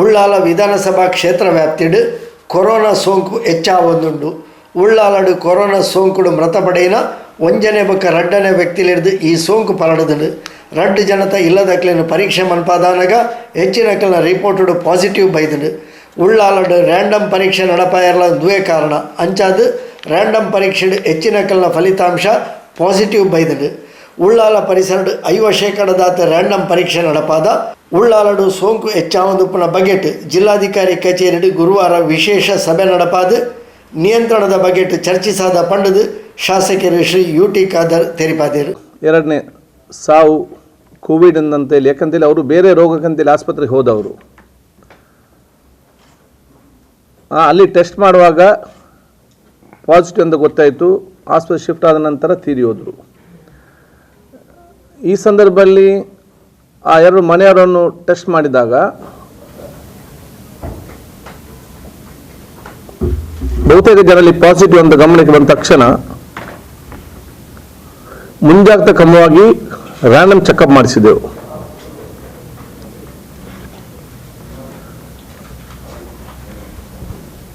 ಉಳ್ಳಾಲ ವಿಧಾನಸಭಾ ಕ್ಷೇತ್ರ ವ್ಯಾಪ್ತಿಡು ಕೊರೋನಾ ಸೋಂಕು ಹೆಚ್ಚಾವೊಂದುಂಡು. ಉಳ್ಳಾಲಡು ಕೊರೋನಾ ಸೋಂಕುಡು ಮೃತಪಡೆಯಿನ ಒಂಜನೆ ಬೊಕ್ಕ ರಡ್ಡನೇ ವ್ಯಕ್ತಿಲಿಡ್ದು ಈ ಸೋಂಕು ಪರಡುದುಂಡು. ರಡ್ಡು ಜನತ ಇಲ್ಲದಕ್ಲೇನು ಪರೀಕ್ಷೆ ಮನ್ಪಾದಾನಾಗ ಹೆಚ್ಚಿನಕಲ್ನ ರಿಪೋರ್ಟುಡು ಪಾಸಿಟಿವ್ ಬೈದುಂಡು. ಉಳ್ಳಾಲಡು ರ್ಯಾಂಡಮ್ ಪರೀಕ್ಷೆ ನಡಪಾಯರ್ಲ ದುವೆ ಕಾರಣ ಅಂಚಾದು ರ್ಯಾಂಡಮ್ ಪರೀಕ್ಷೆಡು ಹೆಚ್ಚಿನಕಲ್ನ ಫಲಿತಾಂಶ ಪಾಸಿಟಿವ್ ಬೈದುಂಡು. ಉಳ್ಳಾಲ ಪರಿಸರಡು 50% ರ್ಯಾಂಡಮ್ ಪರೀಕ್ಷೆ ನಡಪಾದ. ಉಳ್ಳಾಲಡು ಸೋಂಕು ಹೆಚ್ಚಾವೊಂದುಪ್ಪುನ ಬಗೆಟ್ ಜಿಲ್ಲಾಧಿಕಾರಿ ಕಚೇರಿಡು ಗುರುವಾರ ವಿಶೇಷ ಸಭೆ ನಡಪಾದು. ನಿಯಂತ್ರಣದ ಬಗೆಟ್ ಚರ್ಚಿಸಾದ ಪಂಡದು ಶಾಸಕರು ಶ್ರೀ UT ಖಾದರ್ ತೆರಿಪಾದರು. ಎರಡನೇ ಸಾವು ಕೋವಿಡ್ ಅಂತೇಳಿ, ಯಾಕಂತೇಳಿ ಅವರು ಬೇರೆ ರೋಗಕ್ಕಂತೇಳಿ ಆಸ್ಪತ್ರೆಗೆ ಹೋದವರು. ಅಲ್ಲಿ ಟೆಸ್ಟ್ ಮಾಡುವಾಗ ಪಾಸಿಟಿವ್ ಅಂತ ಗೊತ್ತಾಯಿತು. ಆಸ್ಪತ್ರೆ ಶಿಫ್ಟ್ ಆದ ನಂತರ ತೀರಿ ಹೋದರು. ಈ ಸಂದರ್ಭದಲ್ಲಿ ಆ ಎರಡು ಮನೆಯವರನ್ನು ಟೆಸ್ಟ್ ಮಾಡಿದಾಗ ಬಹುತೇಕ ಜನರಲ್ಲಿ ಪಾಸಿಟಿವ್ ಅಂತ ಗಮನಕ್ಕೆ ಬಂದ ತಕ್ಷಣ ಮುಂಜಾಗ್ರತಾ ಕ್ರಮವಾಗಿ ರ್ಯಾಂಡಮ್ ಚೆಕಪ್ ಮಾಡಿಸಿದೆವು.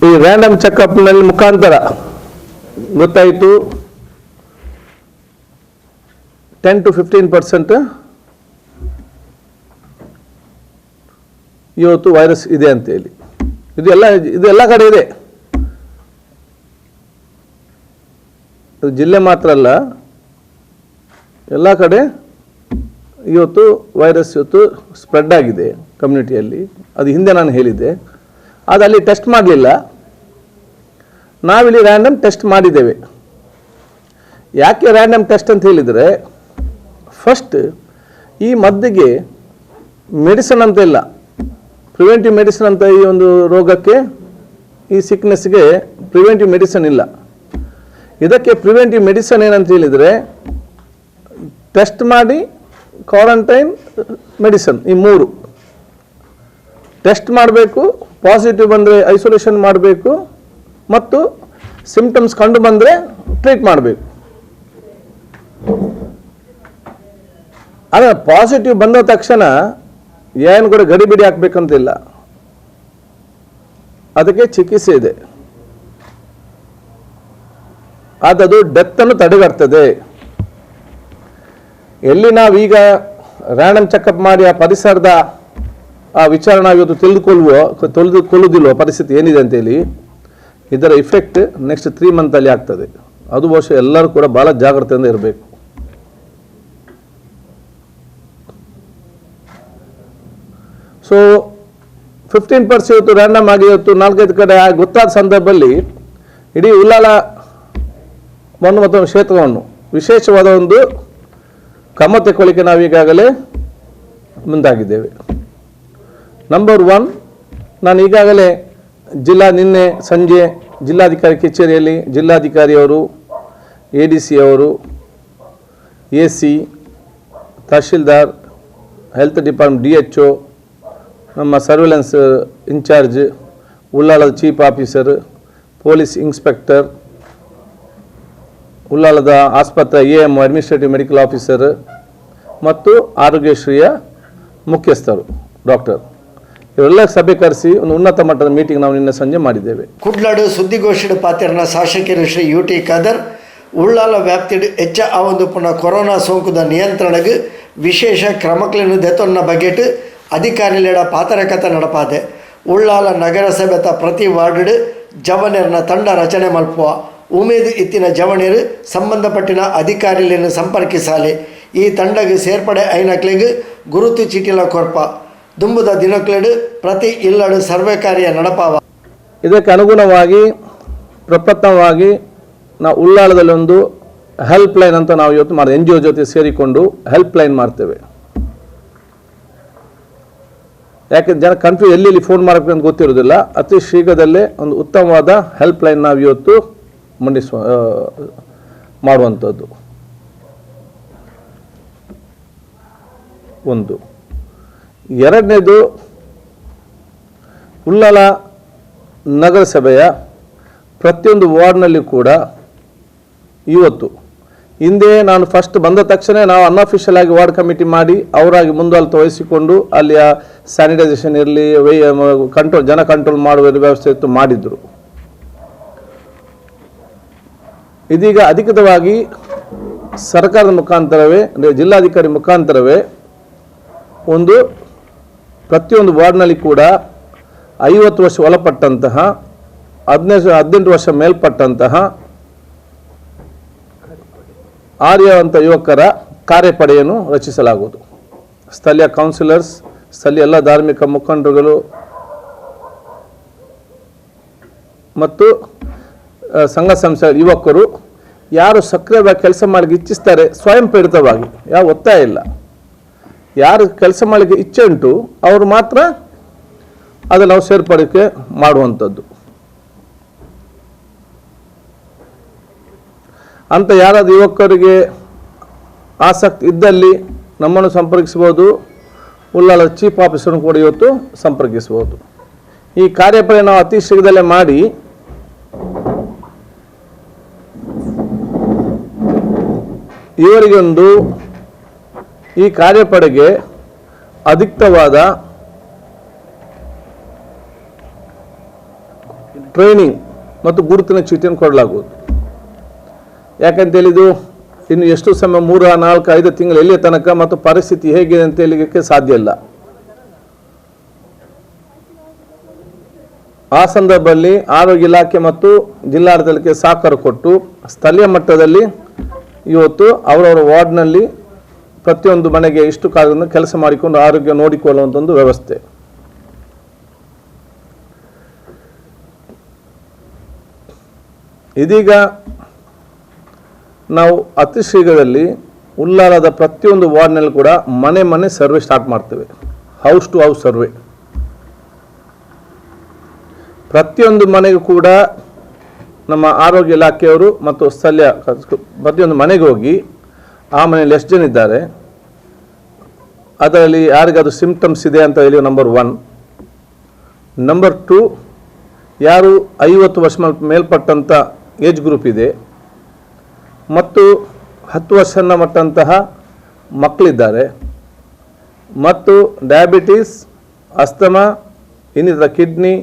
ಈ ರ್ಯಾಂಡಮ್ ಚೆಕಪ್ನಲ್ಲಿ ಮುಖಾಂತರ ಗೊತ್ತಾಯಿತು 10 to 15% ಇವತ್ತು ವೈರಸ್ ಇದೆ ಅಂತೇಳಿ. ಇದು ಎಲ್ಲ ಕಡೆ ಇದೆ. ಜಿಲ್ಲೆ ಮಾತ್ರ ಅಲ್ಲ, ಎಲ್ಲ ಕಡೆ ಇವತ್ತು ವೈರಸ್ ಸ್ಪ್ರೆಡ್ ಆಗಿದೆ ಕಮ್ಯುನಿಟಿಯಲ್ಲಿ. ಅದು ಹಿಂದೆ ನಾನು ಹೇಳಿದ್ದೆ. ಅದು ಅಲ್ಲಿ ಟೆಸ್ಟ್ ಮಾಡಲಿಲ್ಲ, ನಾವಿಲ್ಲಿ ರ್ಯಾಂಡಮ್ ಟೆಸ್ಟ್ ಮಾಡಿದ್ದೇವೆ. ಯಾಕೆ ರ್ಯಾಂಡಮ್ ಟೆಸ್ಟ್ ಅಂತ ಹೇಳಿದರೆ, ಫಸ್ಟ್ ಈ ಮದ್ದಿಗೆ ಮೆಡಿಸಿನ್ ಅಂತ ಇಲ್ಲ, ಪ್ರಿವೆಂಟಿವ್ ಮೆಡಿಸಿನ್ ಅಂತ ಈ ಒಂದು ರೋಗಕ್ಕೆ, ಈ ಸಿಕ್ನೆಸ್ಗೆ ಪ್ರಿವೆಂಟಿವ್ ಮೆಡಿಸಿನ್ ಇಲ್ಲ. ಇದಕ್ಕೆ ಪ್ರಿವೆಂಟಿವ್ ಮೆಡಿಸಿನ್ ಏನಂತ ಹೇಳಿದರೆ ಟೆಸ್ಟ್ ಮಾಡಿ, ಕ್ವಾರಂಟೈನ್, ಮೆಡಿಸಿನ್, ಈ ಮೂರು ಟೆಸ್ಟ್ ಮಾಡಬೇಕು. ಪಾಸಿಟಿವ್ ಬಂದರೆ ಐಸೋಲೇಷನ್ ಮಾಡಬೇಕು ಮತ್ತು ಸಿಂಪ್ಟಮ್ಸ್ ಕಂಡು ಬಂದರೆ ಟ್ರೀಟ್ ಮಾಡಬೇಕು. ಆದರೆ ಪಾಸಿಟಿವ್ ಬಂದ ತಕ್ಷಣ ಏನು ಕೂಡ ಗಡಿಬಿಡಿ ಹಾಕಬೇಕಂತಿಲ್ಲ, ಅದಕ್ಕೆ ಚಿಕಿತ್ಸೆ ಇದೆ. ಅದು ಡೆತ್ತನ್ನು ತಡೆಗಟ್ತದೆ. ಎಲ್ಲಿ ನಾವೀಗ ರ್ಯಾಂಡಮ್ ಚೆಕಪ್ ಮಾಡಿ ಆ ಪರಿಸರದ ಆ ವಿಚಾರ ನಾವು ಇವತ್ತು ತಿಳಿದುಕೊಳ್ಳುವುದಿಲ್ವ ಪರಿಸ್ಥಿತಿ ಏನಿದೆ ಅಂತೇಳಿ, ಇದರ ಇಫೆಕ್ಟ್ ನೆಕ್ಸ್ಟ್ 3 ಮಂತಲ್ಲಿ ಆಗ್ತದೆ. ಅದು ಬಹುಶಃ ಎಲ್ಲರೂ ಕೂಡ ಭಾಳ ಜಾಗ್ರತೆಯಿಂದ ಇರಬೇಕು. ಸೊ 15% ಇವತ್ತು ರ್ಯಾಂಡಮ್ ಆಗಿ ಇವತ್ತು 4-5 ಕಡೆ ಗೊತ್ತಾದ ಸಂದರ್ಭದಲ್ಲಿ ಇಡೀ ಉಳ್ಳಾಲ ಮತ್ತು ಕ್ಷೇತ್ರವನ್ನು ವಿಶೇಷವಾದ ಒಂದು ಕ್ರಮ ತೆಗೊಳ್ಳಿಕ್ಕೆ ನಾವೀಗಾಗಲೇ ಮುಂದಾಗಿದ್ದೇವೆ. ನಂಬರ್ 1, ನಾನು ಈಗಾಗಲೇ ನಿನ್ನೆ ಸಂಜೆ ಜಿಲ್ಲಾಧಿಕಾರಿ ಕಚೇರಿಯಲ್ಲಿ ಜಿಲ್ಲಾಧಿಕಾರಿಯವರು, ADC ಅವರು, AC, tahsildar, health department DHO, ನಮ್ಮ ಸರ್ವೆಲೆನ್ಸ್ ಇನ್ಚಾರ್ಜ್, ಉಳ್ಳಾಲದ ಚೀಫ್ ಆಫೀಸರ್, ಪೊಲೀಸ್ ಇನ್ಸ್ಪೆಕ್ಟರ್, ಉಳ್ಳಾಲದ ಆಸ್ಪತ್ರೆ AM ಅಡ್ಮಿನಿಸ್ಟ್ರೇಟಿವ್ ಮೆಡಿಕಲ್ ಆಫೀಸರ್ ಮತ್ತು ಆರೋಗ್ಯಶ್ರೀಯ ಮುಖ್ಯಸ್ಥರು ಡಾಕ್ಟರ್ ಇವರೆಲ್ಲ ಸಭೆ ಕರೆಸಿ ಒಂದು ಉನ್ನತ ಮಟ್ಟದ ಮೀಟಿಂಗ್ ನಾವು ನಿನ್ನೆ ಸಂಜೆ ಮಾಡಿದ್ದೇವೆ. ಕುಡ್ಲಾಡು ಸುದ್ದಿಗೋಷ್ಠಿ ಪಾತ್ರನ ಶಾಸಕರು ಶ್ರೀ UT ಖಾದರ್ ಉಳ್ಳಾಲ ವ್ಯಾಪ್ತಿಡು ಹೆಚ್ಚ ಆವೊಂದುಪ್ಪುನ ಕೊರೋನಾ ಸೋಂಕುದ ನಿಯಂತ್ರಣಕ್ಕೆ ವಿಶೇಷ ಕ್ರಮಗಳನ್ನು ದೆತೊನ್ನ ಬಗೆಟ್ ಅಧಿಕಾರಿಗಳ ಪಾತರಕತೆ ನಡಪಾದೆ. ಉಳ್ಳಾಲ ನಗರಸಭೆತ ಪ್ರತಿ ವಾರ್ಡ್ ಜವನೇರ್ನ ತಂಡ ರಚನೆ ಮಲ್ಪುವ ಉಮೇದು ಇತ್ತಿನ ಜವನೇರು ಸಂಬಂಧಪಟ್ಟಿನ ಅಧಿಕಾರಿಗಳನ್ನು ಸಂಪರ್ಕಿಸಾಲೆ. ಈ ತಂಡಗೆ ಸೇರ್ಪಡೆ ಐನಕ್ಲೆಗ್ ಗುರುತು ಚೀಟಿಲ ಕೊರ್ಪ ದುಂಬುದ ದಿನಕ್ಲೆಡು ಪ್ರತಿ ಇಲ್ಲಡು ಸರ್ವೆ ಕಾರ್ಯ ನಡಪಾವ. ಇದಕ್ಕೆ ಅನುಗುಣವಾಗಿ ಪ್ರಪ್ರಥಮವಾಗಿ ನಾವು ಉಳ್ಳಾಳದಲ್ಲಿ ಒಂದು ಹೆಲ್ಪ್ ಲೈನ್ ಅಂತ ನಾವು ಇವತ್ತು ಮಾಡಿ NGO ಜೊತೆ ಸೇರಿಕೊಂಡು ಹೆಲ್ಪ್ ಲೈನ್ ಮಾಡ್ತೇವೆ. ಯಾಕೆ ಜನ ಕನ್ಫ್ಯೂಸ್ ಎಲ್ಲಿ ಫೋನ್ ಮಾಡಬೇಕು ಅಂತ ಗೊತ್ತಿರೋದಿಲ್ಲ. ಅತಿ ಶೀಘ್ರದಲ್ಲೇ ಒಂದು ಉತ್ತಮವಾದ ಹೆಲ್ಪ್ ಲೈನ್ ನಾವು ಇವತ್ತು ಮಾಡುವಂಥದ್ದು. ಒಂದು. ಎರಡನೇದು, ಉಳ್ಳಾಲ ನಗರಸಭೆಯ ಪ್ರತಿಯೊಂದು ವಾರ್ಡ್ನಲ್ಲಿ ಕೂಡ ಇವತ್ತು ಹಿಂದೆ ನಾನು ಫಸ್ಟ್ ಬಂದ ತಕ್ಷಣ ನಾವು ಅನ್ಅಫಿಷಿಯಲ್ ಆಗಿ ವಾರ್ಡ್ ಕಮಿಟಿ ಮಾಡಿ ಅವರಾಗಿ ಮುಂದಾಳತ್ವ ವಹಿಸಿಕೊಂಡು ಅಲ್ಲಿಯ ಸ್ಯಾನಿಟೈಸೇಷನ್ ಇರಲಿ ಕಂಟ್ರೋಲ್ ಜನ ಕಂಟ್ರೋಲ್ ಮಾಡುವ ವ್ಯವಸ್ಥೆ ಇತ್ತು ಮಾಡಿದ್ರು. ಇದೀಗ ಅಧಿಕೃತವಾಗಿ ಸರ್ಕಾರದ ಮುಖಾಂತರವೇ ಅಂದರೆ ಜಿಲ್ಲಾಧಿಕಾರಿ ಮುಖಾಂತರವೇ ಒಂದು ಪ್ರತಿಯೊಂದು ವಾರ್ಡ್ನಲ್ಲಿ ಕೂಡ 50 ವರ್ಷ ಒಳಪಟ್ಟಂತಹ 18 ವರ್ಷ ಮೇಲ್ಪಟ್ಟಂತಹ ಆರ್ಯವಂತ ಯುವಕರ ಕಾರ್ಯಪಡೆಯನ್ನು ರಚಿಸಲಾಗುವುದು. ಸ್ಥಳೀಯ ಕೌನ್ಸಿಲರ್ಸ್, ಸ್ಥಳೀಯ ಎಲ್ಲ ಧಾರ್ಮಿಕ ಮುಖಂಡರುಗಳು ಮತ್ತು ಸಂಘ ಸಂಸ್ಥೆ ಯುವಕರು ಯಾರು ಸಕ್ರಿಯವಾಗಿ ಕೆಲಸ ಮಾಡಲಿಕ್ಕೆ ಇಚ್ಛಿಸ್ತಾರೆ ಸ್ವಯಂ ಪ್ರೇರಿತವಾಗಿ, ಯಾವ ಒತ್ತಾಯ ಇಲ್ಲ, ಯಾರು ಕೆಲಸ ಮಾಡಲಿಕ್ಕೆ ಇಚ್ಛೆ ಉಂಟು ಅವರು ಮಾತ್ರ ಅದನ್ನು ನಾವು ಸೇರ್ಪಡಿಕೆ ಮಾಡುವಂಥದ್ದು. ಅಂತ ಯಾರಾದರೂ ಯುವಕರಿಗೆ ಆಸಕ್ತಿ ಇದ್ದಲ್ಲಿ ನಮ್ಮನ್ನು ಸಂಪರ್ಕಿಸ್ಬೋದು. ಉಳ್ಳಾಲ ಚೀಫ್ ಆಫೀಸರ್ನು ಕೂಡ ಇವತ್ತು ಸಂಪರ್ಕಿಸ್ಬೋದು. ಈ ಕಾರ್ಯಪಡೆ ನಾವು ಅತಿ ಶೀಘ್ರದಲ್ಲೇ ಮಾಡಿ ಇವರಿಗೊಂದು ಈ ಕಾರ್ಯಪಡೆಗೆ ಅಧಿಕವಾದ ಟ್ರೈನಿಂಗ್ ಮತ್ತು ಗುರುತಿನ ಚೀಟಿಯನ್ನು ಕೊಡಲಾಗುವುದು. ಯಾಕಂತ ಹೇಳಿದು ಇನ್ನು ಎಷ್ಟು ಸಮಯ 3, 4, 5 ತಿಂಗಳು ಎಲ್ಲಿಯ ತನಕ ಮತ್ತು ಪರಿಸ್ಥಿತಿ ಹೇಗಿದೆ ಅಂತ ಹೇಳಲಿಕ್ಕೆ ಸಾಧ್ಯ ಇಲ್ಲ. ಆ ಸಂದರ್ಭದಲ್ಲಿ ಆರೋಗ್ಯ ಇಲಾಖೆ ಮತ್ತು ಜಿಲ್ಲಾಡಳಿತಕ್ಕೆ ಸಹಕಾರ ಕೊಟ್ಟು ಸ್ಥಳೀಯ ಮಟ್ಟದಲ್ಲಿ ಇವತ್ತು ಅವರವರ ವಾರ್ಡ್ನಲ್ಲಿ ಪ್ರತಿಯೊಂದು ಮನೆಗೆ ಇಷ್ಟು ಕಾಲದಿಂದ ಕೆಲಸ ಮಾಡಿಕೊಂಡು ಆರೋಗ್ಯ ನೋಡಿಕೊಳ್ಳುವಂಥ ಒಂದು ವ್ಯವಸ್ಥೆ. ಇದೀಗ ನಾವು ಅತಿ ಶೀಘ್ರದಲ್ಲಿ ಉಳ್ಳಾಲದ ಪ್ರತಿಯೊಂದು ವಾರ್ಡ್ನಲ್ಲಿ ಕೂಡ ಮನೆ ಮನೆ ಸರ್ವೆ ಸ್ಟಾರ್ಟ್ ಮಾಡ್ತೇವೆ. House to house survey. ಪ್ರತಿಯೊಂದು ಮನೆಗೂ ಕೂಡ ನಮ್ಮ ಆರೋಗ್ಯ ಇಲಾಖೆಯವರು ಮತ್ತು ಸ್ಥಳೀಯ ಪ್ರತಿಯೊಂದು ಮನೆಗೆ ಹೋಗಿ ಆ ಮನೆಯಲ್ಲಿ ಎಷ್ಟು ಜನ ಇದ್ದಾರೆ, ಅದರಲ್ಲಿ ಯಾರಿಗಾದ್ರೂ ಸಿಂಪ್ಟಮ್ಸ್ ಇದೆ ಅಂತ ಹೇಳಿ ನಂಬರ್ 1. ನಂಬರ್ 2, ಯಾರು 50 ವರ್ಷ ಮೇಲ್ಪಟ್ಟಂಥ ಏಜ್ ಗ್ರೂಪ್ ಇದೆ ಮತ್ತು 10 ವರ್ಷನ ಮಟ್ಟಂತಹ ಮಕ್ಕಳಿದ್ದಾರೆ ಮತ್ತು ಡಯಾಬಿಟೀಸ್, ಅಸ್ತಮಾ, ಇನ್ನಿತರ ಕಿಡ್ನಿ,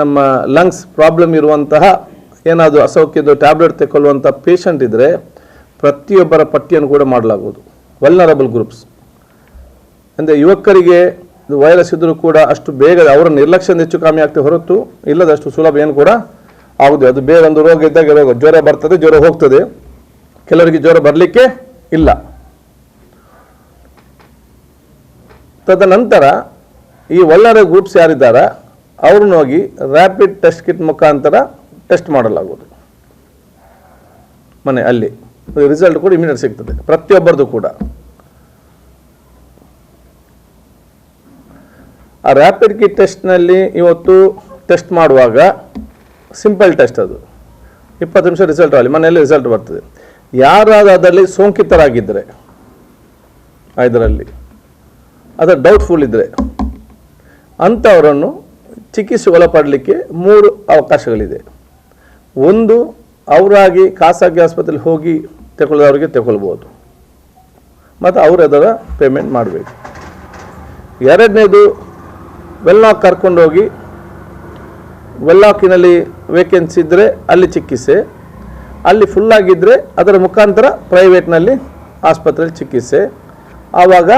ನಮ್ಮ ಲಂಗ್ಸ್ ಪ್ರಾಬ್ಲಮ್ ಇರುವಂತಹ ಏನಾದರೂ ಅಸೌಖ್ಯದ ಟ್ಯಾಬ್ಲೆಟ್ ತೆಗೊಳ್ಳುವಂಥ ಪೇಷಂಟ್ ಇದ್ದರೆ ಪ್ರತಿಯೊಬ್ಬರ ಪಟ್ಟಿಯನ್ನು ಕೂಡ ಮಾಡಲಾಗುವುದು. ವಲ್ನರಬಲ್ ಗ್ರೂಪ್ಸ್ ಅಂದರೆ ಯುವಕರಿಗೆ ಇದು ವೈರಸ್ ಇದ್ದರೂ ಕೂಡ ಅಷ್ಟು ಬೇಗ ಅವರ ನಿರ್ಲಕ್ಷ್ಯದಿಂದ ಹೆಚ್ಚು ಕಮ್ಮಿ ಆಗ್ತದೆ ಹೊರತು ಇಲ್ಲದಷ್ಟು ಸುಲಭ ಏನು ಕೂಡ ಆಗುದು. ಅದು ಬೇರೆ ಒಂದು ರೋಗ ಇದ್ದಾಗ ರೋಗ ಜ್ವರ ಬರ್ತದೆ, ಜ್ವರ ಹೋಗ್ತದೆ, ಕೆಲವರಿಗೆ ಜ್ವರ ಬರಲಿಕ್ಕೆ ಇಲ್ಲ. ತದನಂತರ ಈ ವಲ್ನರಬಲ್ ಗ್ರೂಪ್ಸ್ ಯಾರಿದ್ದಾರೆ ಅವ್ರನ್ನ ಹೋಗಿ ರ್ಯಾಪಿಡ್ ಟೆಸ್ಟ್ ಕಿಟ್ ಮುಖಾಂತರ ಟೆಸ್ಟ್ ಮಾಡಲಾಗುವುದು ಮನೆ ಅಲ್ಲಿ. ರಿಸಲ್ಟ್ ಕೂಡ ಇಮಿಡಿಯೇಟ್ ಸಿಗ್ತದೆ ಪ್ರತಿಯೊಬ್ಬರದು ಕೂಡ. ಆ ರ್ಯಾಪಿಡ್ ಕಿಟ್ ಟೆಸ್ಟ್ನಲ್ಲಿ ಇವತ್ತು ಟೆಸ್ಟ್ ಮಾಡುವಾಗ ಸಿಂಪಲ್ ಟೆಸ್ಟ್, ಅದು 20 ನಿಮಿಷ ರಿಸಲ್ಟ್ ಆಗಲಿ ಮನೆಯಲ್ಲಿ ರಿಸಲ್ಟ್ ಬರ್ತದೆ. ಯಾರಾದರೂ ಅದರಲ್ಲಿ ಸೋಂಕಿತರಾಗಿದ್ದರೆ ಇದರಲ್ಲಿ ಅದರ ಡೌಟ್ಫುಲ್ ಇದ್ದರೆ ಅಂಥವರನ್ನು ಚಿಕಿತ್ಸೆ ಒಳಪಡಲಿಕ್ಕೆ 3 ಅವಕಾಶಗಳಿದೆ. ಒಂದು, ಅವರಾಗಿ ಖಾಸಗಿ ಆಸ್ಪತ್ರೆಯಲ್ಲಿ ಹೋಗಿ ತಗೊಳ್ಳೋದವ್ರಿಗೆ ತಗೊಳ್ಬೋದು ಮತ್ತು ಅವರು ಅದರ ಪೇಮೆಂಟ್ ಮಾಡಬೇಕು. ಎರಡನೇದು, ವೆಲ್ಲಾಕ್ ಕರ್ಕೊಂಡೋಗಿ ವೆಲ್ಲಾಕಿನಲ್ಲಿ ವೇಕೆನ್ಸಿ ಇದ್ದರೆ ಅಲ್ಲಿ ಚಿಕಿತ್ಸೆ, ಅಲ್ಲಿ ಫುಲ್ಲಾಗಿದ್ದರೆ ಅದರ ಮುಖಾಂತರ ಪ್ರೈವೇಟ್ನಲ್ಲಿ ಆಸ್ಪತ್ರೆಯಲ್ಲಿ ಚಿಕಿತ್ಸೆ, ಆವಾಗ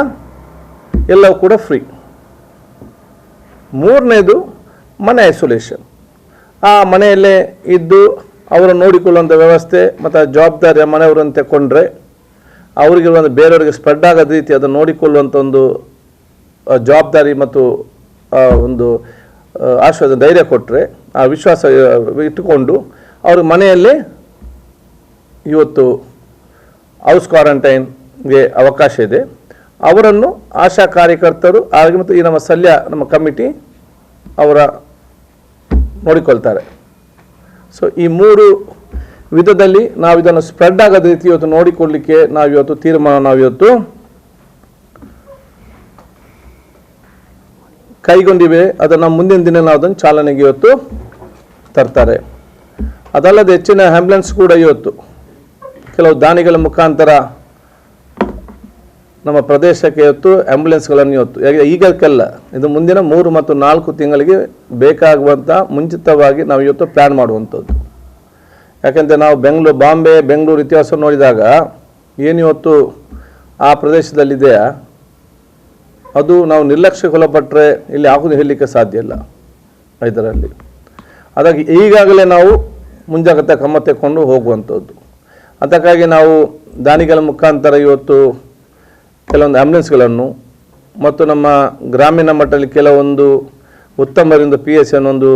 ಎಲ್ಲವೂ ಕೂಡ ಫ್ರೀ. ಮೂರನೇದು ಮನೆ ಐಸೋಲೇಷನ್. ಆ ಮನೆಯಲ್ಲೇ ಇದ್ದು ಅವರು ನೋಡಿಕೊಳ್ಳುವಂಥ ವ್ಯವಸ್ಥೆ ಮತ್ತು ಜವಾಬ್ದಾರಿ ಮನೆಯವರನ್ನು ತಗೊಂಡ್ರೆ ಅವರಿಗೆ ಒಂದು ಬೇರೆಯವರಿಗೆ ಸ್ಪ್ರೆಡ್ ಆಗದ ರೀತಿ ಅದನ್ನು ನೋಡಿಕೊಳ್ಳುವಂಥ ಒಂದು ಜವಾಬ್ದಾರಿ ಮತ್ತು ಒಂದು ಆಶ್ವಾಸ ಧೈರ್ಯ ಕೊಟ್ಟರೆ, ಆ ವಿಶ್ವಾಸ ಇಟ್ಟುಕೊಂಡು ಅವ್ರ ಮನೆಯಲ್ಲೇ ಇವತ್ತು ಹೌಸ್ ಕ್ವಾರಂಟೈನ್ಗೆ ಅವಕಾಶ ಇದೆ. ಅವರನ್ನು ಆಶಾ ಕಾರ್ಯಕರ್ತರು ಹಾಗೆ ಮತ್ತು ಈ ನಮ್ಮ ಸ್ಥಳೀಯ ನಮ್ಮ ಕಮಿಟಿ ಅವರ ನೋಡಿಕೊಳ್ತಾರೆ. ಸೊ ಈ 3 ವಿಧದಲ್ಲಿ ನಾವು ಇದನ್ನು ಸ್ಪ್ರೆಡ್ ಆಗದ ರೀತಿ ಇವತ್ತು ನೋಡಿಕೊಳ್ಳಲಿಕ್ಕೆ ನಾವಿವತ್ತು ತೀರ್ಮಾನ ನಾವಿವತ್ತು ಕೈಗೊಂಡಿವೆ. ಅದನ್ನು ಮುಂದಿನ ದಿನ ನಾವು ಅದನ್ನು ಚಾಲನೆಗೆ ಇವತ್ತು ತರ್ತಾರೆ. ಅದಲ್ಲದೆ ಹೆಚ್ಚಿನ ಆ್ಯಂಬುಲೆನ್ಸ್ ಕೂಡ ಇವತ್ತು ಕೆಲವು ದಾನಿಗಳ ಮುಖಾಂತರ ನಮ್ಮ ಪ್ರದೇಶಕ್ಕೆ ಇವತ್ತು ಆ್ಯಂಬುಲೆನ್ಸ್ಗಳನ್ನು ಇವತ್ತು ಈಗಕ್ಕೆಲ್ಲ ಇದು ಮುಂದಿನ 3 ಮತ್ತು 4 ತಿಂಗಳಿಗೆ ಬೇಕಾಗುವಂಥ ಮುಂಚಿತವಾಗಿ ನಾವು ಇವತ್ತು ಪ್ಲ್ಯಾನ್ ಮಾಡುವಂಥದ್ದು. ಯಾಕೆಂದರೆ ನಾವು ಬಾಂಬೆ ಬೆಂಗಳೂರು ಇತಿಹಾಸ ನೋಡಿದಾಗ ಏನು ಇವತ್ತು ಆ ಪ್ರದೇಶದಲ್ಲಿದೆಯಾ ಅದು ನಾವು ನಿರ್ಲಕ್ಷ್ಯಕ್ಕೆ ಒಳಪಟ್ಟರೆ ಇಲ್ಲಿ ಆಗುವುದು ಹೇಳಲಿಕ್ಕೆ ಸಾಧ್ಯ ಇಲ್ಲ ಇದರಲ್ಲಿ. ಹಾಗಾಗಿ ಈಗಾಗಲೇ ನಾವು ಮುಂಜಾಗ್ರತಾ ಕ್ರಮ ತೆಗೆದುಕೊಂಡು ಹೋಗುವಂಥದ್ದು. ಅದಕ್ಕಾಗಿ ನಾವು ದಾನಿಗಳ ಮುಖಾಂತರ ಇವತ್ತು ಕೆಲವೊಂದು ಆ್ಯಂಬುಲೆನ್ಸ್ಗಳನ್ನು ಮತ್ತು ನಮ್ಮ ಗ್ರಾಮೀಣ ಮಟ್ಟದಲ್ಲಿ ಕೆಲವೊಂದು ಉತ್ತಮರಿಂದ PSC ಅನ್ನೊಂದು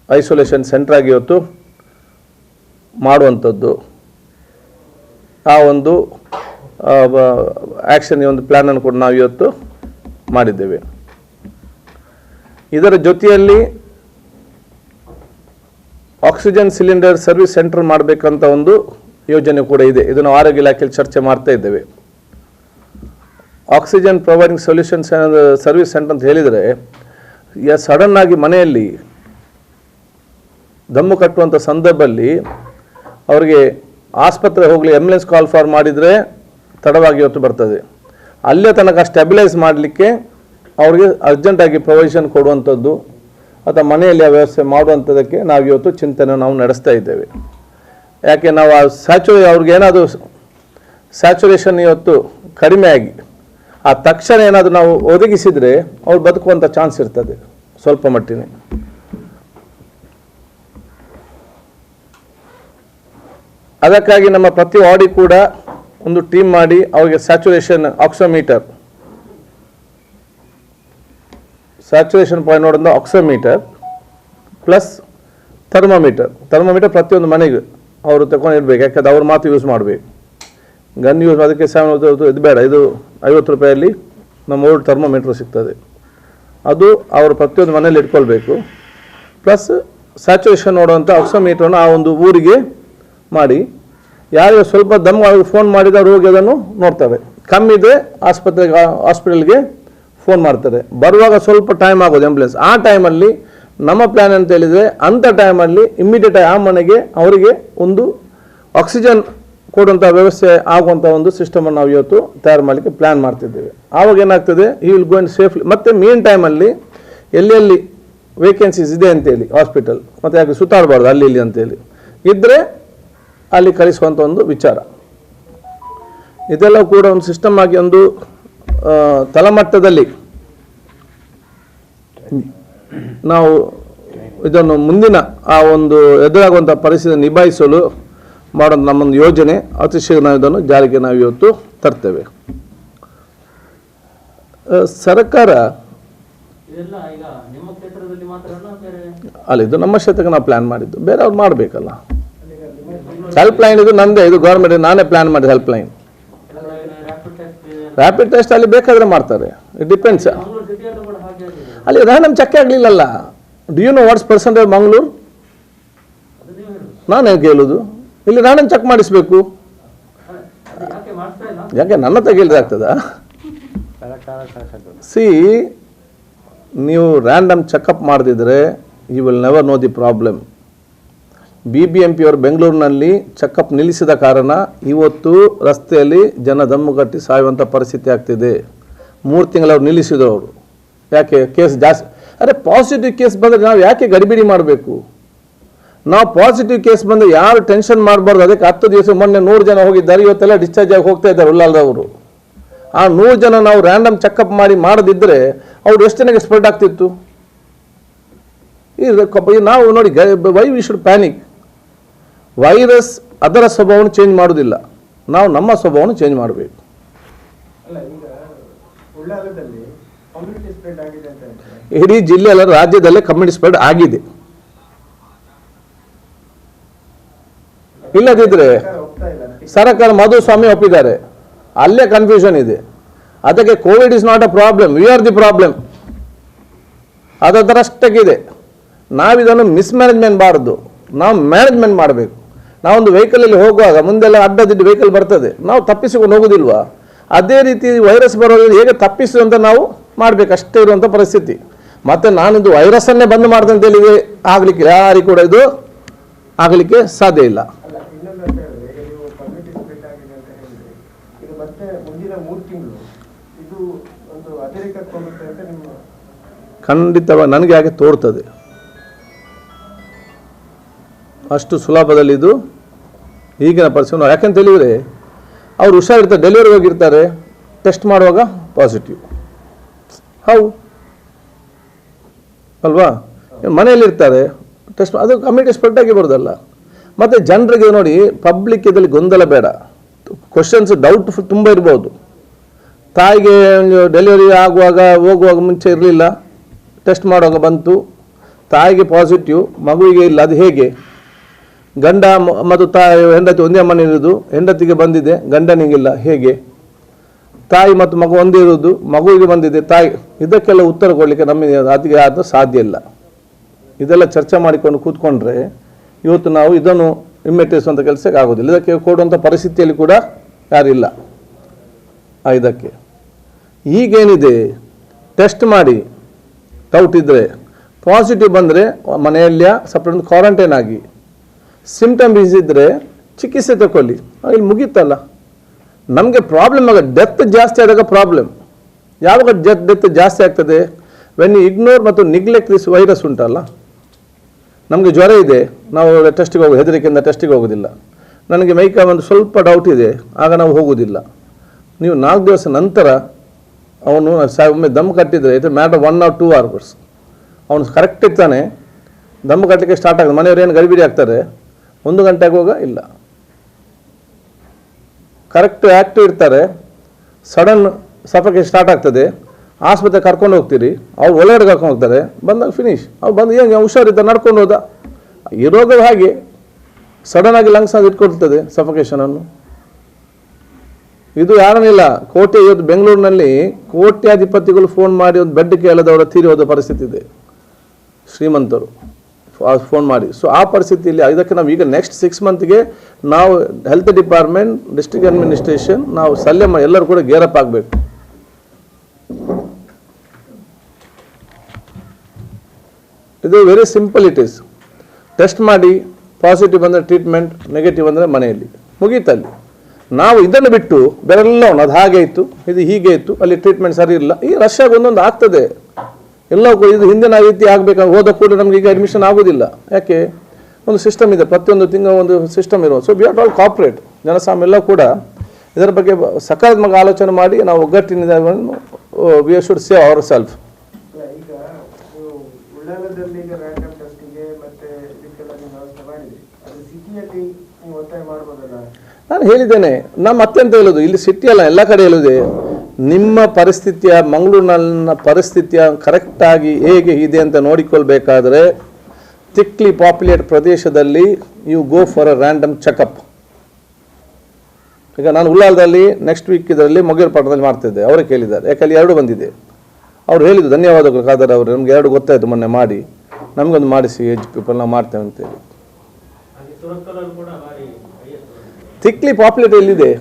ಐಸೋಲೇಷನ್ ಸೆಂಟ್ರಾಗಿ ಇವತ್ತು ಮಾಡುವಂಥದ್ದು ಆ ಒಂದು ಆ್ಯಕ್ಷನ್ ಒಂದು ಪ್ಲ್ಯಾನನ್ನು ಕೂಡ ನಾವು ಇವತ್ತು ಮಾಡಿದ್ದೇವೆ. ಇದರ ಜೊತೆಯಲ್ಲಿ ಆಕ್ಸಿಜನ್ ಸಿಲಿಂಡರ್ ಸರ್ವಿಸ್ ಸೆಂಟರ್ ಮಾಡಬೇಕಂತ ಒಂದು ಯೋಜನೆ ಕೂಡ ಇದೆ. ಇದನ್ನು ಆರೋಗ್ಯ ಇಲಾಖೆಯಲ್ಲಿ ಚರ್ಚೆ ಮಾಡ್ತಾ ಇದ್ದೇವೆ. Oxygen providing solutions service centre ಅಂತ ಹೇಳಿದರೆ ಸಡನ್ನಾಗಿ ಮನೆಯಲ್ಲಿ ದಮ್ಮು ಕಟ್ಟುವಂಥ ಸಂದರ್ಭದಲ್ಲಿ ಅವರಿಗೆ ಆಸ್ಪತ್ರೆ ಹೋಗಲಿ ಆ್ಯಂಬುಲೆನ್ಸ್ ಕಾಲ್ ಫಾರ್ ಮಾಡಿದರೆ ತಡವಾಗಿ ಇವತ್ತು ಬರ್ತದೆ. ಅಲ್ಲೇ ತನಕ ಸ್ಟೆಬಿಲೈಸ್ ಮಾಡಲಿಕ್ಕೆ ಅವ್ರಿಗೆ ಅರ್ಜೆಂಟಾಗಿ ಪ್ರೊವಿಷನ್ ಕೊಡುವಂಥದ್ದು ಅಥವಾ ಮನೆಯಲ್ಲಿ ಆ ವ್ಯವಸ್ಥೆ ಮಾಡುವಂಥದ್ದಕ್ಕೆ ನಾವು ಇವತ್ತು ಚಿಂತನೆ ನಾವು ನಡೆಸ್ತಾ ಇದ್ದೇವೆ. ಯಾಕೆ ನಾವು ಅವ್ರಿಗೆ ಏನಾದರೂ ಸ್ಯಾಚುರೇಷನ್ ಇವತ್ತು ಕಡಿಮೆ ಆಗಿ ಆ ತಕ್ಷಣ ಏನಾದರೂ ನಾವು ಒದಗಿಸಿದರೆ ಅವ್ರು ಬದುಕುವಂಥ ಚಾನ್ಸ್ ಇರ್ತದೆ ಸ್ವಲ್ಪ ಮಟ್ಟಿನ. ಅದಕ್ಕಾಗಿ ನಮ್ಮ ಪ್ರತಿ ವಾರ್ಡಿ ಕೂಡ ಒಂದು ಟೀಮ್ ಮಾಡಿ ಅವರಿಗೆ ಸ್ಯಾಚುರೇಷನ್ ಪಾಯಿಂಟ್ ನೋಡೋದು ಆಕ್ಸಿಮೀಟರ್ ಪ್ಲಸ್ ಥರ್ಮೋಮೀಟರ್ ಪ್ರತಿಯೊಂದು ಮನೆಗೆ ಅವರು ತಗೊಂಡಿರ್ಬೇಕು. ಯಾಕಂದ್ರೆ ಅವ್ರ ಮಾತು ಯೂಸ್ ಮಾಡಬೇಕು. ಗನ್ ಯೂಸ್ ಅದಕ್ಕೆ ಇದು ಬೇಡ. ಇದು 50 ರೂಪಾಯಲ್ಲಿ ನಮ್ಮ ಓಲ್ಡ್ ಥರ್ಮೋಮೀಟ್ರ್ ಸಿಗ್ತದೆ. ಅದು ಅವರು ಪ್ರತಿಯೊಂದು ಮನೇಲಿ ಇಟ್ಕೊಳ್ಬೇಕು. ಪ್ಲಸ್ ಸ್ಯಾಚುರೇಷನ್ ನೋಡುವಂಥ ಆಕ್ಸಿಮೀಟ್ರನ್ನು ಆ ಒಂದು ಊರಿಗೆ ಮಾಡಿ ಯಾರಿಗೆ ಸ್ವಲ್ಪ ದಮ್ ಅವ್ರಿಗೆ ಫೋನ್ ಮಾಡಿದ ರೋಗಿ ಅದನ್ನು ನೋಡ್ತಾರೆ. ಕಮ್ಮಿ ಇದ್ದರೆ ಹಾಸ್ಪಿಟಲ್ಗೆ ಫೋನ್ ಮಾಡ್ತಾರೆ. ಬರುವಾಗ ಸ್ವಲ್ಪ ಟೈಮ್ ಆಗೋದು ಆ್ಯಂಬುಲೆನ್ಸ್. ಆ ಟೈಮಲ್ಲಿ ನಮ್ಮ ಪ್ಲ್ಯಾನ್ ಅಂತ ಹೇಳಿದರೆ ಅಂಥ ಟೈಮಲ್ಲಿ ಇಮ್ಮಿಡಿಯೇಟಾಗಿ ಆ ಮನೆಗೆ ಅವರಿಗೆ ಒಂದು ಆಕ್ಸಿಜನ್ ಕೊಡುವಂಥ ವ್ಯವಸ್ಥೆ ಆಗುವಂಥ ಒಂದು ಸಿಸ್ಟಮನ್ನು ನಾವು ಇವತ್ತು ತಯಾರು ಮಾಡಲಿಕ್ಕೆ ಪ್ಲ್ಯಾನ್ ಮಾಡ್ತಿದ್ದೇವೆ. ಆವಾಗ ಏನಾಗ್ತದೆ ಈ ವಿಲ್ ಗೋ ಅಂಡ್ ಸೇಫ್ಲಿ. ಮತ್ತು ಮೇನ್ ಟೈಮಲ್ಲಿ ಎಲ್ಲೆಲ್ಲಿ ವೇಕೆನ್ಸೀಸ್ ಇದೆ ಅಂತೇಳಿ ಹಾಸ್ಪಿಟಲ್ ಮತ್ತು ಯಾಕೆ ಸುತ್ತಾಡಬಾರ್ದು ಅಲ್ಲಿ ಇಲ್ಲಿ ಅಂತೇಳಿ ಇದ್ದರೆ ಅಲ್ಲಿ ಕಳಿಸುವಂಥ ಒಂದು ವಿಚಾರ. ಇದೆಲ್ಲ ಕೂಡ ಒಂದು ಸಿಸ್ಟಮ್ ಆಗಿ ಒಂದು ತಳಮಟ್ಟದಲ್ಲಿ ನಾವು ಇದನ್ನು ಮುಂದಿನ ಆ ಒಂದು ಎದುರಾಗುವಂಥ ಪರಿಸ್ಥಿತಿ ನಿಭಾಯಿಸಲು ಮಾಡೋದು ನಮ್ಮೊಂದು ಯೋಜನೆ. ಅತಿ ಶೀಘ್ರ ನಾವು ಇದನ್ನು ಜಾರಿಗೆ ನಾವು ಇವತ್ತು ತರ್ತೇವೆ. ಸರ್ಕಾರ ಅಲ್ಲ, ಇದು ನಮ್ಮ ಕ್ಷೇತ್ರಕ್ಕೆ ನಾವು ಪ್ಲ್ಯಾನ್ ಮಾಡಿದ್ದು, ಬೇರೆ ಅವ್ರು ಮಾಡಬೇಕಲ್ಲ. ಹೆಲ್ಪ್ ಲೈನ್ ಇದು ನಂದೇ, ಇದು ಗೌರ್ಮೆಂಟ್, ನಾನೇ ಪ್ಲ್ಯಾನ್ ಮಾಡಿದ್ದು ಹೆಲ್ಪ್ ಲೈನ್. ರ್ಯಾಪಿಡ್ ಟೆಸ್ಟ್ ಅಲ್ಲಿ ಬೇಕಾದರೆ ಮಾಡ್ತಾರೆ, ಇಟ್ ಡಿಪೆಂಡ್ಸ್. ಅಲ್ಲಿ ರ್ಯಾಂಡಮ್ ಚೆಕ್ ಆಗಲಿಲ್ಲಲ್ಲ. Do you know what's percentage Mangaluru? ನಾನೇ ಕೇಳೋದು. ಇಲ್ಲಿ ರ್ಯಾಂಡಮ್ ಚೆಕ್ ಮಾಡಿಸ್ಬೇಕು. ಯಾಕೆ ನನ್ನ ತೆಗೆಯಲಿದೆ ಆಗ್ತದಾ? ಸಿ, ನೀವು ರ್ಯಾಂಡಮ್ ಚೆಕಪ್ ಮಾಡದಿದ್ರೆ you will never know the problem. BBMP ಅವರು ಬೆಂಗಳೂರಿನಲ್ಲಿ ಚೆಕಪ್ ನಿಲ್ಲಿಸಿದ ಕಾರಣ ಇವತ್ತು ರಸ್ತೆಯಲ್ಲಿ ಜನ ದಮ್ಮುಗಟ್ಟಿ ಸಾಯುವಂಥ ಪರಿಸ್ಥಿತಿ ಆಗ್ತಿದೆ. 3 ತಿಂಗಳು ಅವ್ರು ನಿಲ್ಲಿಸಿದ್ರು. ಅವರು ಯಾಕೆ ಕೇಸ್ ಜಾಸ್ತಿ? ಅರೆ ಪಾಸಿಟಿವ್ ಕೇಸ್ ಬಂದರೆ ನಾವು ಯಾಕೆ ಗಡಿಬಿಡಿ ಮಾಡಬೇಕು? ನಾವು ಪಾಸಿಟಿವ್ ಕೇಸ್ ಬಂದರೆ ಯಾರು ಟೆನ್ಷನ್ ಮಾಡಬಾರ್ದು. ಅದಕ್ಕೆ 10 ದಿವಸ ಮೊನ್ನೆ 100 ಜನ ಹೋಗಿದ್ದಾರೆ, ಇವತ್ತೆಲ್ಲ ಡಿಸ್ಚಾರ್ಜ್ ಆಗಿ ಹೋಗ್ತಾ ಇದ್ದಾರೆ ಉಳ್ಳಾಲದವರು. ಆ 100 ಜನ ನಾವು ರ್ಯಾಂಡಮ್ ಚೆಕಪ್ ಮಾಡದಿದ್ದರೆ ಅವ್ರು ಎಷ್ಟು ಜನಕ್ಕೆ ಸ್ಪ್ರೆಡ್ ಆಗ್ತಿತ್ತು? ನಾವು ನೋಡಿ, why we should panic. Virus ಅದರ ಸ್ವಭಾವವನ್ನು ಚೇಂಜ್ ಮಾಡೋದಿಲ್ಲ, ನಾವು ನಮ್ಮ ಸ್ವಭಾವವನ್ನು ಚೇಂಜ್ ಮಾಡಬೇಕು. ಇಡೀ ಜಿಲ್ಲೆಯಲ್ಲ, ರಾಜ್ಯದಲ್ಲೇ ಕಮ್ಯುನಿಟಿ ಸ್ಪ್ರೆಡ್ ಆಗಿದೆ. ಇಲ್ಲದಿದ್ರೆ ಸರ್ಕಾರ ಮಧುಸ್ವಾಮಿ ಒಪ್ಪಿದ್ದಾರೆ, ಅಲ್ಲೇ ಕನ್ಫ್ಯೂಷನ್ ಇದೆ. ಅದಕ್ಕೆ covid is not a problem, we are the problem. ಅದರಷ್ಟಕ್ಕಿದೆ. ನಾವಿದನ್ನು ಮಿಸ್ಮ್ಯಾನೇಜ್ಮೆಂಟ್ ಮಾಡಬಾರ್ದು, ನಾವು ಮ್ಯಾನೇಜ್ಮೆಂಟ್ ಮಾಡಬೇಕು. ನಾವೊಂದು ವೆಹಿಕಲಲ್ಲಿ ಹೋಗುವಾಗ ಮುಂದೆಲ್ಲ ಅಡ್ಡದಿಡ್ಡು ವೆಹಿಕಲ್ ಬರ್ತದೆ, ನಾವು ತಪ್ಪಿಸಿಕೊಂಡು ಹೋಗೋದಿಲ್ವಾ? ಅದೇ ರೀತಿ ವೈರಸ್ ಬರೋದು ಹೇಗೆ ತಪ್ಪಿಸು ಅಂತ ನಾವು ಮಾಡಬೇಕು, ಅಷ್ಟೇ ಇರುವಂಥ ಪರಿಸ್ಥಿತಿ. ಮತ್ತು ನಾನಿದು ವೈರಸ್ಸನ್ನೇ ಬಂದ್ ಮಾಡ್ದೆ ಅಂತೇಳಿ ಆಗಲಿಕ್ಕೆ ಯಾರಿಗೂ ಕೂಡ ಇದು ಆಗಲಿಕ್ಕೆ ಸಾಧ್ಯ ಇಲ್ಲ. ಖಂಡಿತವಾಗಿ ನನಗೆ ಹಾಗೆ ತೋರ್ತದೆ. ಅಷ್ಟು ಸುಲಭದಲ್ಲಿ ಇದು ಈಗಿನ ಪರಿಸ್ಥಿತಿ. ಯಾಕೆಂತ ಹೇಳಿದರೆ ಅವ್ರು ಹುಷಾರಿರ್ತಾರೆ, ಡೆಲಿವರಿ ಹೋಗಿರ್ತಾರೆ, ಟೆಸ್ಟ್ ಮಾಡುವಾಗ ಪಾಸಿಟಿವ್. ಹೌ ಅಲ್ವಾ? ಮನೆಯಲ್ಲಿರ್ತಾರೆ, ಟೆಸ್ಟ್ ಅದು ಕಮ್ಯುನಿಟಿ ಸ್ಪ್ರೆಡ್ ಆಗಿ ಬರೋದಲ್ಲ. ಮತ್ತು ಜನರಿಗೆ ನೋಡಿ, ಪಬ್ಲಿಕ್ ಇದರಲ್ಲಿ ಗೊಂದಲ ಬೇಡ. ಕ್ವಶನ್ಸ್ ಡೌಟ್ ತುಂಬ ಇರ್ಬೋದು. ತಾಯಿಗೆ ಡೆಲಿವರಿ ಆಗುವಾಗ ಹೋಗುವಾಗ ಮುಂಚೆ ಇರಲಿಲ್ಲ, ಟೆಸ್ಟ್ ಮಾಡುವಾಗ ಬಂತು, ತಾಯಿಗೆ ಪಾಸಿಟಿವ್, ಮಗುವಿಗೆ ಇಲ್ಲ, ಅದು ಹೇಗೆ? ಗಂಡ ಮತ್ತು ಹೆಂಡತಿ ಒಂದೇ ಮನೆಯಿರೋದು, ಹೆಂಡತಿಗೆ ಬಂದಿದೆ, ಗಂಡನಿಗಿಲ್ಲ, ಹೇಗೆ? ತಾಯಿ ಮತ್ತು ಮಗು ಒಂದೇ ಇರೋದು, ಮಗುವಿಗೆ ಬಂದಿದೆ, ತಾಯಿ. ಇದಕ್ಕೆಲ್ಲ ಉತ್ತರ ಕೊಡಲಿಕ್ಕೆ ನಮಗೆ ಅದಕ್ಕೆ ಅದು ಸಾಧ್ಯ ಇಲ್ಲ. ಇದೆಲ್ಲ ಚರ್ಚೆ ಮಾಡಿಕೊಂಡು ಕೂತ್ಕೊಂಡ್ರೆ ಇವತ್ತು ನಾವು ಇದನ್ನು ಹಿಮ್ಮೆಟ್ಟಿಸುವಂಥ ಕೆಲಸಕ್ಕೆ ಆಗೋದಿಲ್ಲ. ಇದಕ್ಕೆ ಕೊಡುವಂಥ ಪರಿಸ್ಥಿತಿಯಲ್ಲಿ ಕೂಡ ಯಾರಿಲ್ಲ. ಇದಕ್ಕೆ ಈಗೇನಿದೆ, ಟೆಸ್ಟ್ ಮಾಡಿ ಡೌಟ್ ಇದ್ದರೆ ಪಾಸಿಟಿವ್ ಬಂದರೆ ಮನೆಯಲ್ಲೇ ಸಪ್ರೇಟ್ ಕ್ವಾರಂಟೈನ್ ಆಗಿ, ಸಿಂಪ್ಟಮ್ಸ್ ಇದ್ದರೆ ಚಿಕಿತ್ಸೆ ತಗೊಳ್ಳಿ, ಇಲ್ಲಿ ಮುಗೀತಲ್ಲ. ನಮಗೆ ಪ್ರಾಬ್ಲಮ್ ಆಗ ಡೆತ್ ಜಾಸ್ತಿ ಆದಾಗ ಪ್ರಾಬ್ಲಮ್. ಯಾವಾಗ ಡೆತ್ ಜಾಸ್ತಿ ಆಗ್ತದೆ? ವೆನ್ ಯು ಇಗ್ನೋರ್ ಮತ್ತು ನಿಗ್ಲೆಕ್ಟ್ ದಿಸ್ ವೈರಸ್ ಉಂಟಲ್ಲ. ನಮಗೆ ಜ್ವರ ಇದೆ, ನಾವು ಟೆಸ್ಟಿಗೆ ಹೋಗೋದು, ಹೆದರಿಕೆಯಿಂದ ಟೆಸ್ಟಿಗೆ ಹೋಗೋದಿಲ್ಲ. ನನಗೆ ಮೈಕೈ ಒಂದು ಸ್ವಲ್ಪ ಡೌಟ್ ಇದೆ, ಆಗ ನಾವು ಹೋಗೋದಿಲ್ಲ. ನೀವು 4 ದಿವಸ ನಂತರ ಅವನು ಒಮ್ಮೆ ದಮ್ ಕಟ್ಟಿದರೆ ಇಟ್ ಮ್ಯಾಟರ್ 1 or 2 hours. ಅವನು ಕರೆಕ್ಟ್ ಇರ್ತಾನೆ, ದಮ್ ಕಟ್ಟಲಿಕ್ಕೆ ಸ್ಟಾರ್ಟ್ ಆಗ್ತದೆ. ಮನೆಯವರು ಏನು ಗಡಿಬಿಡಿ ಆಗ್ತಾರೆ, 1 ಗಂಟೆ ಆಗುವಾಗ ಇಲ್ಲ, ಕರೆಕ್ಟ್ ಆ್ಯಕ್ಟಿವ್ ಇರ್ತಾರೆ. ಸಡನ್ ಸಫಕ್ಕೆ ಸ್ಟಾರ್ಟ್ ಆಗ್ತದೆ, ಆಸ್ಪತ್ರೆ ಕರ್ಕೊಂಡು ಹೋಗ್ತೀರಿ, ಅವ್ರು ಒಳಗಡೆ ಕರ್ಕೊಂಡು ಹೋಗ್ತಾರೆ, ಬಂದಾಗ ಫಿನಿಶ್. ಅವ್ರು ಬಂದು ಏನು ಹುಷಾರಿದ್ದ ನಡ್ಕೊಂಡು ಹೋದ. ಈ ರೋಗ ಹಾಗೆ ಸಡನ್ನಾಗಿ ಲಂಗ್ಸ್ ಆಗಿ ಇಟ್ಕೊಳ್ತದೆ ಸಫಕೇಶನನ್ನು. ಇದು ಯಾರನ್ನಿಲ್ಲ, ಇವತ್ತು ಬೆಂಗಳೂರಿನಲ್ಲಿ ಕೋಟ್ಯಾಧಿಪತಿಗಳು ಫೋನ್ ಮಾಡಿ ಒಂದು ಬೆಡ್ ಕೇಳದವರ ತೀರಿ ಹೋದ ಪರಿಸ್ಥಿತಿ ಇದೆ, ಶ್ರೀಮಂತರು ಫೋನ್ ಮಾಡಿ. ಸೊ ಆ ಪರಿಸ್ಥಿತಿಯಲ್ಲಿ ಇದಕ್ಕೆ ನಾವು ಈಗ ನೆಕ್ಸ್ಟ್ 6 monthಗೆ ನಾವು ಹೆಲ್ತ್ ಡಿಪಾರ್ಟ್ಮೆಂಟ್, ಡಿಸ್ಟ್ರಿಕ್ಟ್ ಅಡ್ಮಿನಿಸ್ಟ್ರೇಷನ್, ನಾವು ಸಲ್ಲೆ ಎಲ್ಲರೂ ಕೂಡ ಗೇರಪ್ ಆಗಬೇಕು. ಇದು very simple it is. Test ಮಾಡಿ ಪಾಸಿಟಿವ್ ಬಂದರೆ ಟ್ರೀಟ್ಮೆಂಟ್, ನೆಗೆಟಿವ್ ಅಂದರೆ ಮನೆಯಲ್ಲಿ ಮುಗೀತಲ್ಲಿ. ನಾವು ಇದನ್ನು ಬಿಟ್ಟು ಬೇರೆಲ್ಲ ಅದು ಹಾಗೆ ಇತ್ತು, ಇದು ಹೀಗೆ ಇತ್ತು, ಅಲ್ಲಿ ಟ್ರೀಟ್ಮೆಂಟ್ ಸರಿ ಇಲ್ಲ. ಈ ರಷ್ಯಾಗ ಒಂದೊಂದು ಆಗ್ತದೆ ಎಲ್ಲವೂ ಕೂಡ. ಇದು ಹಿಂದಿನ ರೀತಿ ಆಗಬೇಕು, ಹೋದ ಕೂಡ ನಮ್ಗೆ ಈಗ ಅಡ್ಮಿಷನ್ ಆಗೋದಿಲ್ಲ. ಯಾಕೆ? ಒಂದು ಸಿಸ್ಟಮ್ ಇದೆ, ಪ್ರತಿಯೊಂದು ತಿಂಗಳು ಒಂದು ಸಿಸ್ಟಮ್ ಇರೋ. So we are all corporate ಜನಸಾಮಾನ್ಯ ಎಲ್ಲ ಕೂಡ ಇದರ ಬಗ್ಗೆ ಸಕಾರಾತ್ಮಕ ಆಲೋಚನೆ ಮಾಡಿ ನಾವು ಒಗ್ಗಟ್ಟಿನಿಂದ we should save our self. ಈಗ ಉಳ್ಳಾಲದಲ್ಲಿ ರ್ಯಾಂಡಮ್ ಟೆಸ್ಟಿಗೆ ಮತ್ತೆ ಇದಕ್ಕೆಲ್ಲ ನೀವು ವ್ಯವಸ್ಥೆ ಮಾಡಿದ್ರಿ, ಅದು ಸಿಟಿಯಲ್ಲಿ ನೀವು ಒತ್ತಾಯ ಮಾಡ್ಬೋದಲ್ಲ? ನಾನು ಹೇಳಿದ್ದೇನೆ, ನಮ್ಮ ಅತ್ಯಂತ ಹೇಳೋದು ಇಲ್ಲಿ ಸಿಟಿ ಅಲ್ಲ, ಎಲ್ಲ ಕಡೆ ಹೇಳೋದೆ, ನಿಮ್ಮ ಪರಿಸ್ಥಿತಿಯ ಮಂಗಳೂರಿನ ಪರಿಸ್ಥಿತಿಯ ಕರೆಕ್ಟಾಗಿ ಹೇಗೆ ಇದೆ ಅಂತ ನೋಡಿಕೊಳ್ಬೇಕಾದ್ರೆ ಥಿಕ್ಲಿ ಪಾಪ್ಯುಲೇಟ್ ಪ್ರದೇಶದಲ್ಲಿ you go for a random checkup. ಈಗ ನಾನು ಉಳ್ಳಾಲದಲ್ಲಿ ನೆಕ್ಸ್ಟ್ ವೀಕ್ ಇದರಲ್ಲಿ ಮೊಗೇರ್ ಪಾಠದಲ್ಲಿ ಮಾಡ್ತಿದ್ದೆ, ಅವರೇ ಕೇಳಿದ್ದಾರೆ, ಯಾಕಲ್ಲಿ 2 ಬಂದಿದೆ. ಅವ್ರು ಹೇಳಿದ್ದು, ಧನ್ಯವಾದಗಳು ಖಾದರ್ ಅವರು, ನಮ್ಗೆ 2 ಗೊತ್ತಾಯಿತು ಮೊನ್ನೆ ಮಾಡಿ, ನಮಗೊಂದು ಮಾಡಿಸಿ, ಏಜ್ ಪೀಪಲ್ ನಾವು ಮಾಡ್ತೇವೆ ಅಂತೇಳಿ. ಥಿಕ್ಲಿ ಪಾಪ್ಯುಲೇಟ್ ಎಲ್ಲಿದೆ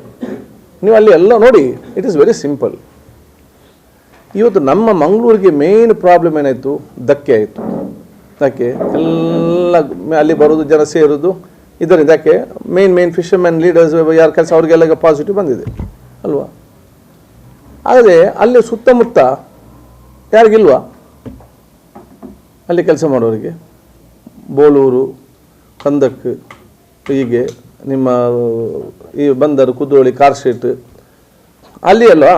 ನೀವು ಅಲ್ಲಿ ಎಲ್ಲ ನೋಡಿ. It is very simple. ಇವತ್ತು ನಮ್ಮ ಮಂಗಳೂರಿಗೆ ಮೇನ್ ಪ್ರಾಬ್ಲಮ್ ಏನಾಯಿತು, ಧಕ್ಕೆ ಆಯಿತು. ಯಾಕೆ? ಎಲ್ಲ ಅಲ್ಲಿ ಬರೋದು, ಜನ ಸೇರೋದು, ಇದರಿಂದ. ಯಾಕೆ? ಮೇನ್ ಫಿಶರ್ಮೆನ್ ಲೀಡರ್ಸ್ ಯಾರು ಕೆಲಸ ಅವ್ರಿಗೆಲ್ಲ ಪಾಸಿಟಿವ್ ಬಂದಿದೆ ಅಲ್ವಾ? ಆದರೆ ಅಲ್ಲಿ ಸುತ್ತಮುತ್ತ ಯಾರಿಗಿಲ್ವಾ ಅಲ್ಲಿ ಕೆಲಸ ಮಾಡೋರಿಗೆ? ಬೋಳೂರು, ಕಂದಕ್, ಹೀಗೆ ನಿಮ್ಮ ಈ ಬಂದರು, ಕುದ್ರೋಳಿ, ಕಾರ್ ಸ್ಟ್ರೀಟ್ ಅಲ್ಲಿ ಅಲ್ವಾ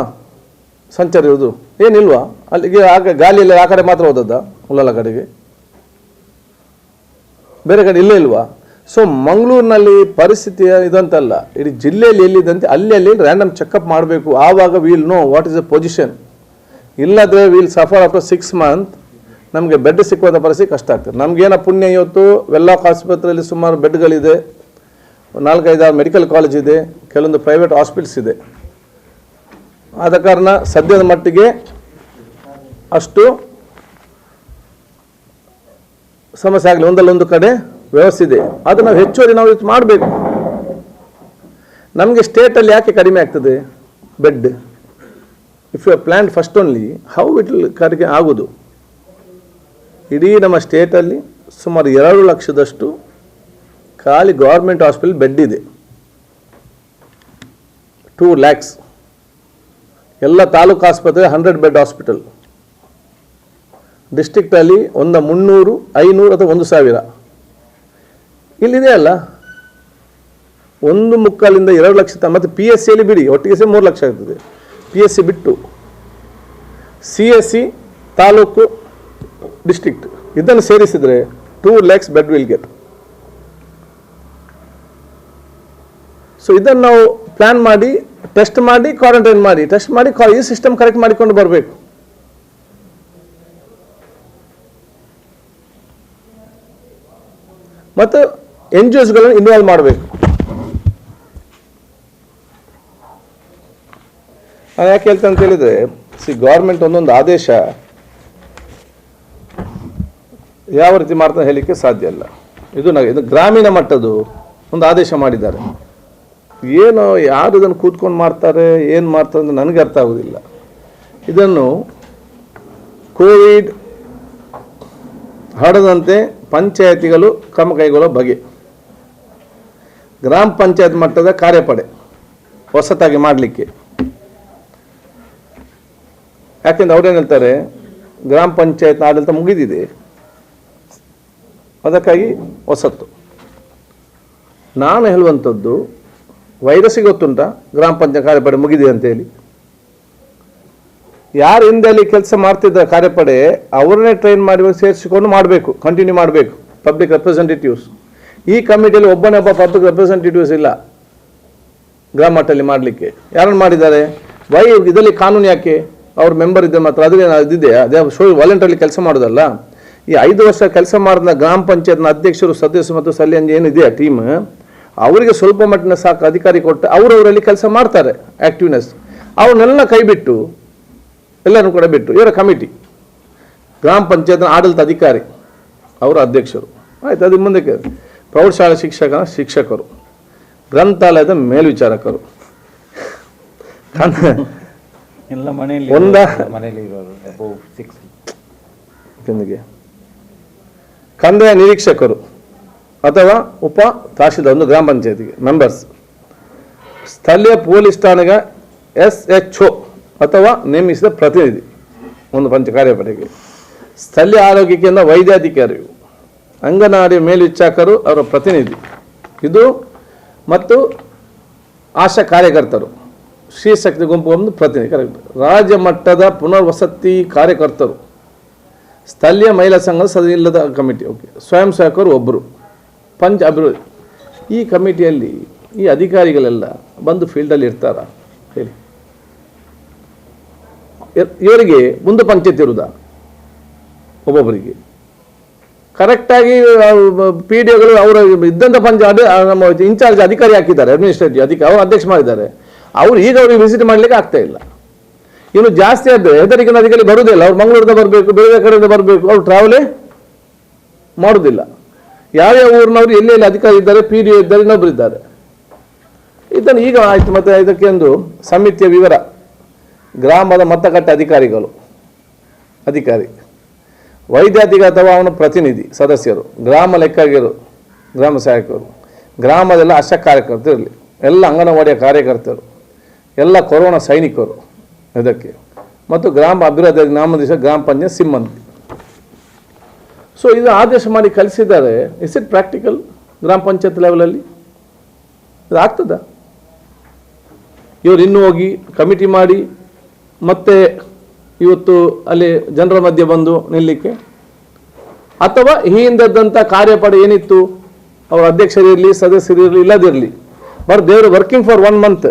ಸಂಚಾರ ಇರೋದು? ಏನಿಲ್ವಾ ಅಲ್ಲಿಗೆ? ಆಗ ಗಾಳಿಯಲ್ಲಿ ಆ ಕಡೆ ಮಾತ್ರ ಹೋದದ್ದ, ಉಳ್ಳಾಲ ಕಡೆಗೆ, ಬೇರೆ ಕಡೆ ಇಲ್ಲೇ ಇಲ್ವಾ? ಸೊ ಮಂಗಳೂರಿನಲ್ಲಿ ಪರಿಸ್ಥಿತಿ ಇದಂತಲ್ಲ, ಇಡೀ ಜಿಲ್ಲೆಯಲ್ಲಿ ಎಲ್ಲಿದ್ದಂತೆ ಅಲ್ಲಿ ರ್ಯಾಂಡಮ್ ಚೆಕಪ್ ಮಾಡಬೇಕು. ಆವಾಗ will know what is the position. ಇಲ್ಲದ್ರೆ ವಿಲ್ ಸಫರ್ ಆಫ್ಟರ್ 6 months. ನಮಗೆ ಬೆಡ್ ಸಿಕ್ಕುವಂಥ ಪರಿಸ್ಥಿತಿ ಕಷ್ಟ ಆಗ್ತದೆ. ನಮಗೇನೋ ಪುಣ್ಯ, ಇವತ್ತು ವೆಲ್ಲಾಕ್ ಆಸ್ಪತ್ರೆಯಲ್ಲಿ ಸುಮಾರು ಬೆಡ್ಗಳಿದೆ, 4-5 ಮೆಡಿಕಲ್ ಕಾಲೇಜ್ ಇದೆ, ಕೆಲವೊಂದು ಪ್ರೈವೇಟ್ ಹಾಸ್ಪಿಟಲ್ಸ್ ಇದೆ. ಆದ ಕಾರಣ ಸದ್ಯದ ಮಟ್ಟಿಗೆ ಅಷ್ಟು ಸಮಸ್ಯೆ ಆಗಲಿ, ಒಂದಲ್ಲೊಂದು ಕಡೆ ವ್ಯವಸ್ಥೆ ಇದೆ. ಅದು ನಾವು ಹೆಚ್ಚುವರಿ ನಾವು ಇದು ಮಾಡಬೇಕು. ನಮಗೆ ಸ್ಟೇಟಲ್ಲಿ ಯಾಕೆ ಕಡಿಮೆ ಆಗ್ತದೆ bed? If you plan first only, how it will ಕಡಿಮೆ ಆಗೋದು? ಇಡೀ ನಮ್ಮ ಸ್ಟೇಟಲ್ಲಿ ಸುಮಾರು 2 ಲಕ್ಷದಷ್ಟು ಖಾಲಿ ಗೌರ್ಮೆಂಟ್ ಹಾಸ್ಪಿಟಲ್ ಬೆಡ್ ಇದೆ. 2 lakhs. ಎಲ್ಲ ತಾಲೂಕು ಆಸ್ಪತ್ರೆ 100 ಬೆಡ್ ಹಾಸ್ಪಿಟಲ್. ಡಿಸ್ಟ್ರಿಕ್ಟಲ್ಲಿ ಒಂದು 300, 500 ಅಥವಾ 1,000 ಇಲ್ಲಿದೆ ಅಲ್ಲ, 1.25 2 ಲಕ್ಷ. ಮತ್ತು PSCಯಲ್ಲಿ ಬಿಡಿ, ಒಟ್ಟಿಗೆ 3 ಲಕ್ಷ ಆಗ್ತದೆ. PSC ಬಿಟ್ಟು CSC ತಾಲೂಕು ಡಿಸ್ಟ್ರಿಕ್ಟ್ ಇದನ್ನು ಸೇರಿಸಿದರೆ 2 lakhs bed will get. So ಇದನ್ನು ನಾವು ಪ್ಲ್ಯಾನ್ ಮಾಡಿ, ಟೆಸ್ಟ್ ಮಾಡಿ, ಕ್ವಾರಂಟೈನ್ ಮಾಡಿ, ಟೆಸ್ಟ್ ಮಾಡಿ, ಈ ಸಿಸ್ಟಮ್ ಕರೆಕ್ಟ್ ಮಾಡಿಕೊಂಡು ಬರಬೇಕು. ಮತ್ತು NGOsಗಳನ್ನು ಇನ್ವಾಲ್ವ್ ಮಾಡಬೇಕು. ನಾನು ಯಾಕೆ ಹೇಳ್ತೇನೆ ಅಂತ ಹೇಳಿದರೆ, ಗೌರ್ಮೆಂಟ್ ಒಂದೊಂದು ಆದೇಶ ಯಾವ ರೀತಿ ಮಾಡ್ತಾನೆ ಹೇಳಲಿಕ್ಕೆ ಸಾಧ್ಯ ಇಲ್ಲ. ಇದು ಗ್ರಾಮೀಣ ಮಟ್ಟದ್ದು ಒಂದು ಆದೇಶ ಮಾಡಿದ್ದಾರೆ. ಏನೋ ಯಾರು ಇದನ್ನು ಕೂತ್ಕೊಂಡು ಮಾಡ್ತಾರೆ, ಏನು ಮಾಡ್ತಾರೆ ಅಂತ ನನಗೆ ಅರ್ಥ ಆಗೋದಿಲ್ಲ. ಇದನ್ನು ಕೋವಿಡ್ ಹರಡದಂತೆ ಪಂಚಾಯತಿಗಳು ಕ್ರಮ ಕೈಗೊಳ್ಳೋ ಬಗೆ, ಗ್ರಾಮ ಪಂಚಾಯತ್ ಮಟ್ಟದ ಕಾರ್ಯಪಡೆ ಹೊಸತಾಗಿ ಮಾಡಲಿಕ್ಕೆ. ಯಾಕೆಂದ್ರೆ ಅವ್ರೇನು ಹೇಳ್ತಾರೆ, ಗ್ರಾಮ ಪಂಚಾಯತ್ ಆಡಳಿತ ಮುಗಿದಿದೆ, ಅದಕ್ಕಾಗಿ ಹೊಸತ್ತು. ನಾನು ಹೇಳುವಂಥದ್ದು, ವೈರಸ್ಸಿಗೆ ಗೊತ್ತುಂಟ ಗ್ರಾಮ ಪಂಚಾಯತ್ ಕಾರ್ಯಪಡೆ ಮುಗಿದಿದೆ ಅಂತೇಳಿ. ಯಾರು ಹಿಂದೆ ಅಲ್ಲಿ ಕೆಲಸ ಮಾಡ್ತಿದ್ದ ಕಾರ್ಯಪಡೆ ಅವರನ್ನೇ ಟ್ರೈನ್ ಮಾಡಿ ಸೇರಿಸಿಕೊಂಡು ಮಾಡಬೇಕು, ಕಂಟಿನ್ಯೂ ಮಾಡಬೇಕು. ಪಬ್ಲಿಕ್ ರೆಪ್ರೆಸೆಂಟೇಟಿವ್ಸ್ ಈ ಕಮಿಟಿಯಲ್ಲಿ ಒಬ್ಬನೊಬ್ಬ ಪಬ್ಲಿಕ್ ರೆಪ್ರೆಸೆಂಟೇಟಿವ್ಸ್ ಇಲ್ಲ ಗ್ರಾಮ ಮಟ್ಟದಲ್ಲಿ ಮಾಡಲಿಕ್ಕೆ. ಯಾರನ್ನು ಮಾಡಿದ್ದಾರೆ? ಇದರಲ್ಲಿ ಕಾನೂನು ಯಾಕೆ? ಅವ್ರ ಮೆಂಬರ್ ಇದ್ದರೆ ಮಾತ್ರ ಅದೇ ಇದಿದೆಯಾ? ಅದೇ ವಾಲಂಟರಿ ಕೆಲಸ ಮಾಡೋದಲ್ಲ. ಈ 5 ವರ್ಷ ಕೆಲಸ ಮಾಡಿದ ಗ್ರಾಮ ಪಂಚಾಯತ್ನ ಅಧ್ಯಕ್ಷರು, ಸದಸ್ಯರು ಮತ್ತು ಸಲಹೆ ಏನಿದೆಯಾ ಟೀಮ್, ಅವರಿಗೆ ಸ್ವಲ್ಪ ಮಟ್ಟಿನ ಸಾಕು ಅಧಿಕಾರಿ ಕೊಟ್ಟು ಅವರವರಲ್ಲಿ ಕೆಲಸ ಮಾಡ್ತಾರೆ, ಆ್ಯಕ್ಟಿವ್ನೆಸ್. ಅವ್ರನ್ನೆಲ್ಲ ಕೈ ಬಿಟ್ಟು, ಎಲ್ಲರೂ ಕೂಡ ಬಿಟ್ಟು ಇವರ ಕಮಿಟಿ, ಗ್ರಾಮ ಪಂಚಾಯತ್ನ ಆಡಳಿತ ಅಧಿಕಾರಿ ಅವರ ಅಧ್ಯಕ್ಷರು, ಆಯ್ತು. ಅದು ಮುಂದಕ್ಕೆ ಪ್ರೌಢಶಾಲಾ ಶಿಕ್ಷಕರು, ಗ್ರಂಥಾಲಯದ ಮೇಲ್ವಿಚಾರಕರು, ಕಂದಾಯ ನಿರೀಕ್ಷಕರು ಅಥವಾ ಉಪ ತಹಶೀಲ್ದಾರ್, ಒಂದು ಗ್ರಾಮ ಪಂಚಾಯತಿಗೆ ಮೆಂಬರ್ಸ್, ಸ್ಥಳೀಯ ಪೊಲೀಸ್ ಠಾಣೆಗೆ SHO ಅಥವಾ ನೇಮಿಸಿದ ಪ್ರತಿನಿಧಿ ಒಂದು ಕಾರ್ಯಪಡೆಗೆ, ಸ್ಥಳೀಯ ಆರೋಗ್ಯ ಕೇಂದ್ರ ವೈದ್ಯಾಧಿಕಾರಿಗಳು, ಅಂಗನವಾಡಿ ಮೇಲ್ವಿಚಾರಕರು ಅವರ ಪ್ರತಿನಿಧಿ ಇದು, ಮತ್ತು ಆಶಾ ಕಾರ್ಯಕರ್ತರು, ಶ್ರೀ ಶಕ್ತಿ ಗುಂಪು ಒಂದು ಪ್ರತಿನಿಧಿ ಕರೆಕ್ಟ್, ರಾಜ್ಯ ಮಟ್ಟದ ಪುನರ್ವಸತಿ ಕಾರ್ಯಕರ್ತರು, ಸ್ಥಳೀಯ ಮಹಿಳಾ ಸಂಘದ ಸದಸ್ಯ ಇಲ್ಲದ ಕಮಿಟಿ, ಓಕೆ, ಸ್ವಯಂ ಸೇವಕರು ಒಬ್ಬರು, ಪಂಚ ಅಭಿವೃದ್ಧಿ. ಈ ಕಮಿಟಿಯಲ್ಲಿ ಈ ಅಧಿಕಾರಿಗಳೆಲ್ಲ ಬಂದು ಫೀಲ್ಡಲ್ಲಿ ಇರ್ತಾರಾ ಹೇಳಿ? ಇವರಿಗೆ ಒಂದು ಪಂಚಾಯತ್ ಇರುವುದಾ? ಒಬ್ಬೊಬ್ಬರಿಗೆ ಕರೆಕ್ಟಾಗಿ PDOಗಳು ಅವರ ಇದ್ದಂಥ ನಮ್ಮ ಇನ್ಚಾರ್ಜ್ ಅಧಿಕಾರಿ ಹಾಕಿದ್ದಾರೆ, ಅಡ್ಮಿನಿಸ್ಟ್ರೇಟಿವ್ ಅಧಿಕಾರಿ ಅವರು ಅಧ್ಯಕ್ಷ ಮಾಡಿದ್ದಾರೆ. ಅವರು ಈಗ ಅವ್ರಿಗೆ ವಿಸಿಟ್ ಮಾಡಲಿಕ್ಕೆ ಆಗ್ತಾ ಇಲ್ಲ. ಇನ್ನು ಜಾಸ್ತಿ ಆದರೆ ಹೆದರಿಕೆ ಅಧಿಕಾರಿ ಬರುವುದಿಲ್ಲ. ಅವ್ರು ಮಂಗಳೂರಿಂದ ಬರಬೇಕು, ಬೇರೆ ಕಡೆಯಿಂದ ಬರಬೇಕು, ಅವ್ರು ಟ್ರಾವೆಲೇ ಮಾಡೋದಿಲ್ಲ. ಯಾವ್ಯಾವ ಊರಿನವರು ಎಲ್ಲೆಲ್ಲಿ ಅಧಿಕಾರಿ ಇದ್ದಾರೆ, PDO ಇದ್ದಾರೆ, ಇನ್ನೊಬ್ಬರು ಇದ್ದಾರೆ. ಇದನ್ನು ಈಗ ಆಯಿತು. ಮತ್ತು ಇದಕ್ಕೆ ಒಂದು ಸಮಿತಿಯ ವಿವರ, ಗ್ರಾಮದ ಮತಗಟ್ಟೆ ಅಧಿಕಾರಿ, ವೈದ್ಯಾಧಿಕಾರಿ ಅಥವಾ ಅವನ ಪ್ರತಿನಿಧಿ ಸದಸ್ಯರು, ಗ್ರಾಮ ಲೆಕ್ಕಿಗರು, ಗ್ರಾಮ ಸಹಾಯಕರು, ಗ್ರಾಮದೆಲ್ಲ ಆಶಾ ಕಾರ್ಯಕರ್ತರು ಇರಲಿ, ಎಲ್ಲ ಅಂಗನವಾಡಿಯ ಕಾರ್ಯಕರ್ತರು, ಎಲ್ಲ ಕೊರೋನಾ ಸೈನಿಕರು ಇದಕ್ಕೆ, ಮತ್ತು ಗ್ರಾಮ ಅಭಿವೃದ್ಧಿ ನಾಮದೇಶ ಗ್ರಾಮ ಪಂಚಾಯತ್ ಸಿಬ್ಬಂದಿ. ಸೊ ಇದು ಆದೇಶ ಮಾಡಿ ಕಲಿಸಿದ್ದಾರೆ. Is it practical? ಗ್ರಾಮ ಪಂಚಾಯತ್ ಲೆವೆಲಲ್ಲಿ ಇದು ಆಗ್ತದ? ಇವರು ಇನ್ನೂ ಹೋಗಿ ಕಮಿಟಿ ಮಾಡಿ ಮತ್ತೆ ಇವತ್ತು ಅಲ್ಲಿ ಜನರ ಮಧ್ಯೆ ಬಂದು ನಿಲ್ಲಲಿಕ್ಕೆ, ಅಥವಾ ಈ ಹಿಂದದ್ದಂಥ ಕಾರ್ಯಪಡೆ ಏನಿತ್ತು, ಅವರ ಅಧ್ಯಕ್ಷರಿರಲಿ, ಸದಸ್ಯರಿರಲಿ, ಇಲ್ಲದಿರಲಿ, ಬಟ್ ದೇವರು ವರ್ಕಿಂಗ್ ಫಾರ್ 1 month,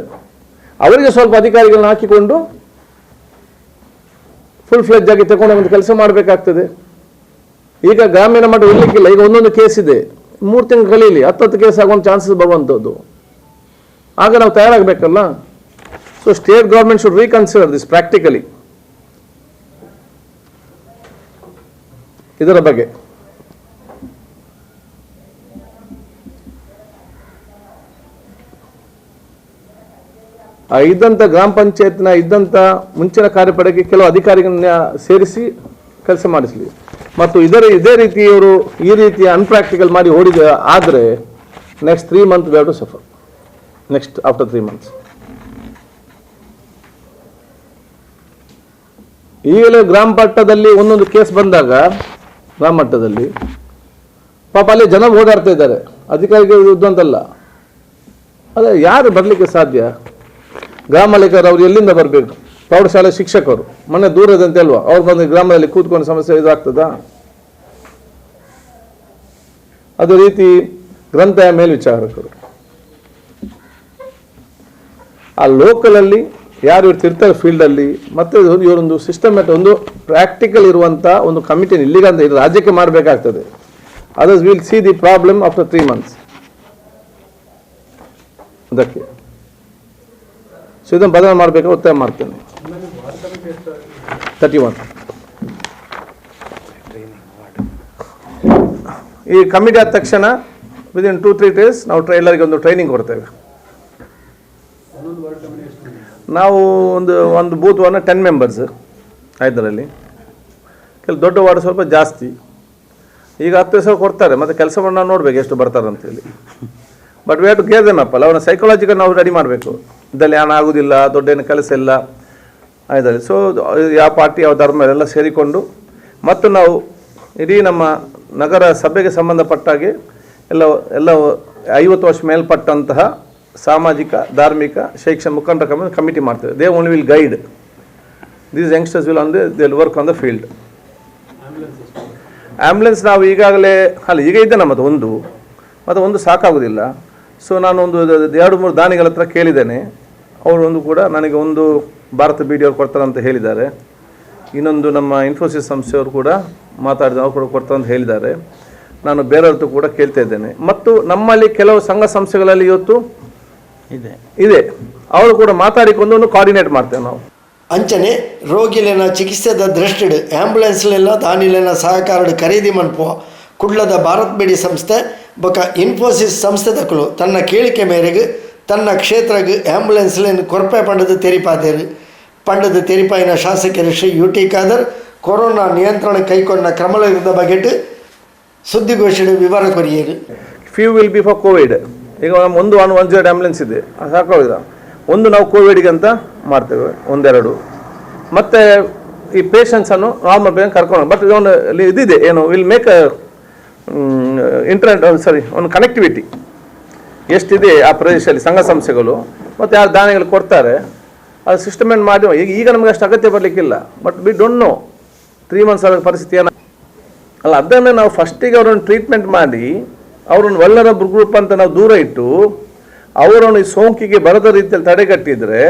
ಅವರಿಗೆ ಸ್ವಲ್ಪ ಅಧಿಕಾರಿಗಳನ್ನ ಹಾಕಿಕೊಂಡು ಫುಲ್ ಫ್ಲೆಜ್ ಆಗಿ ತಗೊಂಡು ಒಂದು ಕೆಲಸ ಮಾಡಬೇಕಾಗ್ತದೆ. ಈಗ ಗ್ರಾಮೀಣ ಮಟ್ಟ ಇರಲಿಕ್ಕಿಲ್ಲ. ಈಗ ಒಂದೊಂದು ಕೇಸ್ ಇದೆ, 3 ತಿಂಗಳು ಕಲೀಲಿ, 10 ಕೇಸ್ ಆಗುವಂಥ ಚಾನ್ಸಸ್ ಬರುವಂಥದ್ದು. ಆಗ ನಾವು ತಯಾರಾಗಬೇಕಲ್ಲ. So state government should reconsider this practically. ಇದರ ಬಗ್ಗೆ ಇದ್ದಂಥ ಗ್ರಾಮ ಪಂಚಾಯತ್ನ ಇದ್ದಂಥ ಮುಂಚಿನ ಕಾರ್ಯಪಡೆಗೆ ಕೆಲವು ಅಧಿಕಾರಿಗಳನ್ನ ಸೇರಿಸಿ ಕೆಲಸ ಮಾಡಿಸಲಿ. ಮತ್ತು ಇದೇ ರೀತಿ ಇವರು ಈ ರೀತಿ ಅನ್ಪ್ರಾಕ್ಟಿಕಲ್ ಮಾಡಿ ಓಡಿದ ಆದರೆ next 3 months we have to suffer. Next after 3 months ಈಗಲೇ ಗ್ರಾಮ ಮಟ್ಟದಲ್ಲಿ ಒಂದೊಂದು ಕೇಸ್ ಬಂದಾಗ ಗ್ರಾಮ ಮಟ್ಟದಲ್ಲಿ ಪಾಪ ಅಲ್ಲಿ ಜನ ಓಡಾಡ್ತಾ ಇದ್ದಾರೆ, ಅಧಿಕಾರಿಗಳು ಇದು ಅಂತಲ್ಲ. ಅದೇ ಯಾರು ಬರಲಿಕ್ಕೆ ಸಾಧ್ಯ? ಗ್ರಾಮ ಲೆಕ್ಕರು ಅವ್ರು ಎಲ್ಲಿಂದ ಬರಬೇಕು? ಪ್ರೌಢಶಾಲೆ ಶಿಕ್ಷಕರು ಮೊನ್ನೆ ದೂರದಂತೆ ಅಲ್ವಾ, ಅವ್ರು ಬಂದು ಗ್ರಾಮದಲ್ಲಿ ಕೂತ್ಕೊಂಡು ಸಮಸ್ಯೆ ಇದಾಗ್ತದಾ? ಅದೇ ರೀತಿ ಗ್ರಂಥಾಲಯ ಮೇಲ್ವಿಚಾರಕರು ಆ ಲೋಕಲಲ್ಲಿ ಯಾರು ಇರ್ತಿರ್ತಾರೆ ಫೀಲ್ಡಲ್ಲಿ, ಮತ್ತೆ ಇವರೊಂದು ಸಿಸ್ಟಮೆಟ್ ಒಂದು ಪ್ರಾಕ್ಟಿಕಲ್ ಇರುವಂಥ ಒಂದು ಕಮಿಟಿನ ಇಲ್ಲಿಗಂತ ಇದು ರಾಜ್ಯಕ್ಕೆ ಮಾಡಬೇಕಾಗ್ತದೆ. Others will see the problem after 3 months. ಅದಕ್ಕೆ ಸೊ ಇದನ್ನು ಬದಲಾವಣೆ ಮಾಡಬೇಕು ಒತ್ತಾಯ ಮಾಡ್ತೇನೆ. 31 ಈ ಕಮಿಟಿ ಆದ ತಕ್ಷಣ ವಿದಿನ್ 2-3 days ನಾವು ಟ್ರೈಲರ್ಗೆ ಒಂದು ಟ್ರೈನಿಂಗ್ ಕೊಡ್ತೇವೆ. ನಾವು ಒಂದು ಬೂತ್ವನ್ನು 10 members ಇದರಲ್ಲಿ. ಕೆಲವು ದೊಡ್ಡ ವಾರ್ಡ್ ಸ್ವಲ್ಪ ಜಾಸ್ತಿ. ಈಗ 10 ಸಾವಿರ ಕೊಡ್ತಾರೆ, ಮತ್ತು ಕೆಲಸ ಮಾಡಿ ನಾವು ನೋಡ್ಬೇಕು ಎಷ್ಟು ಬರ್ತಾರೆ ಅಂತೇಳಿ. But we have to gear them up ಅಲ್ಲ, ಅವನ ಸೈಕಾಲಜಿಕಲ್ ನಾವು ರೆಡಿ ಮಾಡಬೇಕು. ಇದರಲ್ಲಿ ಏನು ಆಗೋದಿಲ್ಲ, ದೊಡ್ಡ ಏನು ಕೆಲಸ ಇಲ್ಲ ಇದರಲ್ಲಿ. ಸೊ ಯಾವ ಪಾರ್ಟಿ ಯಾವ ಧರ್ಮ ಎಲ್ಲ ಸೇರಿಕೊಂಡು ಮತ್ತು ನಾವು ಇಡೀ ನಮ್ಮ ನಗರ ಸಭೆಗೆ ಸಂಬಂಧಪಟ್ಟಾಗೆ ಎಲ್ಲ 50 ವರ್ಷ ಮೇಲ್ಪಟ್ಟಂತಹ ಸಾಮಾಜಿಕ, ಧಾರ್ಮಿಕ, ಶೈಕ್ಷಣಿಕ ಮುಖಂಡರ ಕಮಿಟಿ ಮಾಡ್ತೇವೆ. They only will guide these youngsters will on they will work on the field. Ambulance ನಾವು ಈಗಾಗಲೇ ಈಗ ಇದೆ ನಮ್ಮದು ಒಂದು ಸಾಕಾಗೋದಿಲ್ಲ. ಸೊ ನಾನು ಒಂದು 2-3 ದಾನಿಗಳ ಹತ್ರ ಕೇಳಿದ್ದೇನೆ. ಅವರು ಕೂಡ ನನಗೆ ಒಂದು ಭಾರತ ಬಿ ಡಿ ಅವ್ರು ಕೊಡ್ತಾರೆ ಅಂತ ಹೇಳಿದ್ದಾರೆ. ಇನ್ನೊಂದು ನಮ್ಮ ಇನ್ಫೋಸಿಸ್ ಸಂಸ್ಥೆಯವರು ಕೂಡ ಮಾತಾಡಿದ ಅವ್ರು ಕೂಡ ಕೊಡ್ತಾರೆ ಅಂತ ಹೇಳಿದ್ದಾರೆ. ನಾನು ಬೇರೆಯವ್ರದ್ದು ಕೂಡ ಕೇಳ್ತಾ ಇದ್ದೇನೆ. ಮತ್ತು ನಮ್ಮಲ್ಲಿ ಕೆಲವು ಸಂಘ ಸಂಸ್ಥೆಗಳಲ್ಲಿ ಇವತ್ತು ಇದೆ, ಅವರು ಕೂಡ ಮಾತಾಡಿಕೊಂಡು ಒಂದು ಕೋಆರ್ಡಿನೇಟ್ ಮಾಡ್ತೇವೆ ನಾವು. ಅಂಚನೆ ರೋಗಿಲೆನ ಚಿಕಿತ್ಸೆದ ದೃಷ್ಟಿಡ್ ಆಂಬುಲೆನ್ಸ್ಲೆಲ್ಲ ದಾನಿಲೆನ ಸಹಕಾರ ಖರೀದಿ ಮನ್ಪುವ ಕುಡ್ಲದ ಭಾರತ್ ಬಿಡಿ ಸಂಸ್ಥೆ ಬೊಕ ಇನ್ಫೋಸಿಸ್ ಸಂಸ್ಥೆ ತಕ್ಕಲು ತನ್ನ ಕೇಳಿಕೆ ಮೇರೆಗೆ ತನ್ನ ಕ್ಷೇತ್ರಗೆ ಆಂಬುಲೆನ್ಸ್ಲೆನ್ ಕೊರಪೆ ಪಂಡದ ತೆರಿಪಾಯಿನ ಶಾಸಕರು ಶ್ರೀ UT ಖಾದರ್ ಕೊರೋನಾ ನಿಯಂತ್ರಣ ಕೈಗೊಂಡ ಕ್ರಮದ ಬಗೆಟ್ ಸುದ್ದಿಗೋಷ್ಠಿ ವಿವರ courier. Few will be for Covid. ಈಗ ಒಂದು 110 ಆಂಬುಲೆನ್ಸ್ ಇದೆ, ಅದು ಸಾಕಾಗೋದಿಲ್ಲ. ಒಂದು ನಾವು ಕೋವಿಡ್ಗೆ ಅಂತ ಮಾಡ್ತೇವೆ, 1-2. ಮತ್ತು ಈ ಪೇಷಂಟ್ಸನ್ನು ನಾರ್ಮಲ್ ಪೇಷಂಟ್ ಕರ್ಕೊಂಡು, ಬಟ್ ಇದೊಂದು ಇದಿದೆ ಏನು ವಿಲ್ ಮೇಕ್ ಒಂದು ಕನೆಕ್ಟಿವಿಟಿ ಎಷ್ಟಿದೆ ಆ ಪ್ರದೇಶದಲ್ಲಿ ಸಂಘ ಸಂಸ್ಥೆಗಳು ಮತ್ತು ಯಾರು ದಾನಿಗಳು ಕೊಡ್ತಾರೆ ಅದು ಸಿಸ್ಟಮೇಟ್ ಮಾಡಿ. ಈಗ ನಮಗೆ ಅಷ್ಟು ಅಗತ್ಯ ಬರಲಿಕ್ಕಿಲ್ಲ, but we don't know 3 months ಆದ ಪರಿಸ್ಥಿತಿ ಏನ ಅಲ್ಲ. ಅದನ್ನು ನಾವು ಫಸ್ಟಿಗೆ ಅವರನ್ನು ಟ್ರೀಟ್ಮೆಂಟ್ ಮಾಡಿ ಅವರನ್ನು ವಲ್ನರಬಲ್ ಗ್ರೂಪ್ ಅಂತ ನಾವು ದೂರ ಇಟ್ಟು ಅವರನ್ನು ಈ ಸೋಂಕಿಗೆ ಬರದ ರೀತಿಯಲ್ಲಿ ತಡೆಗಟ್ಟಿದರೆ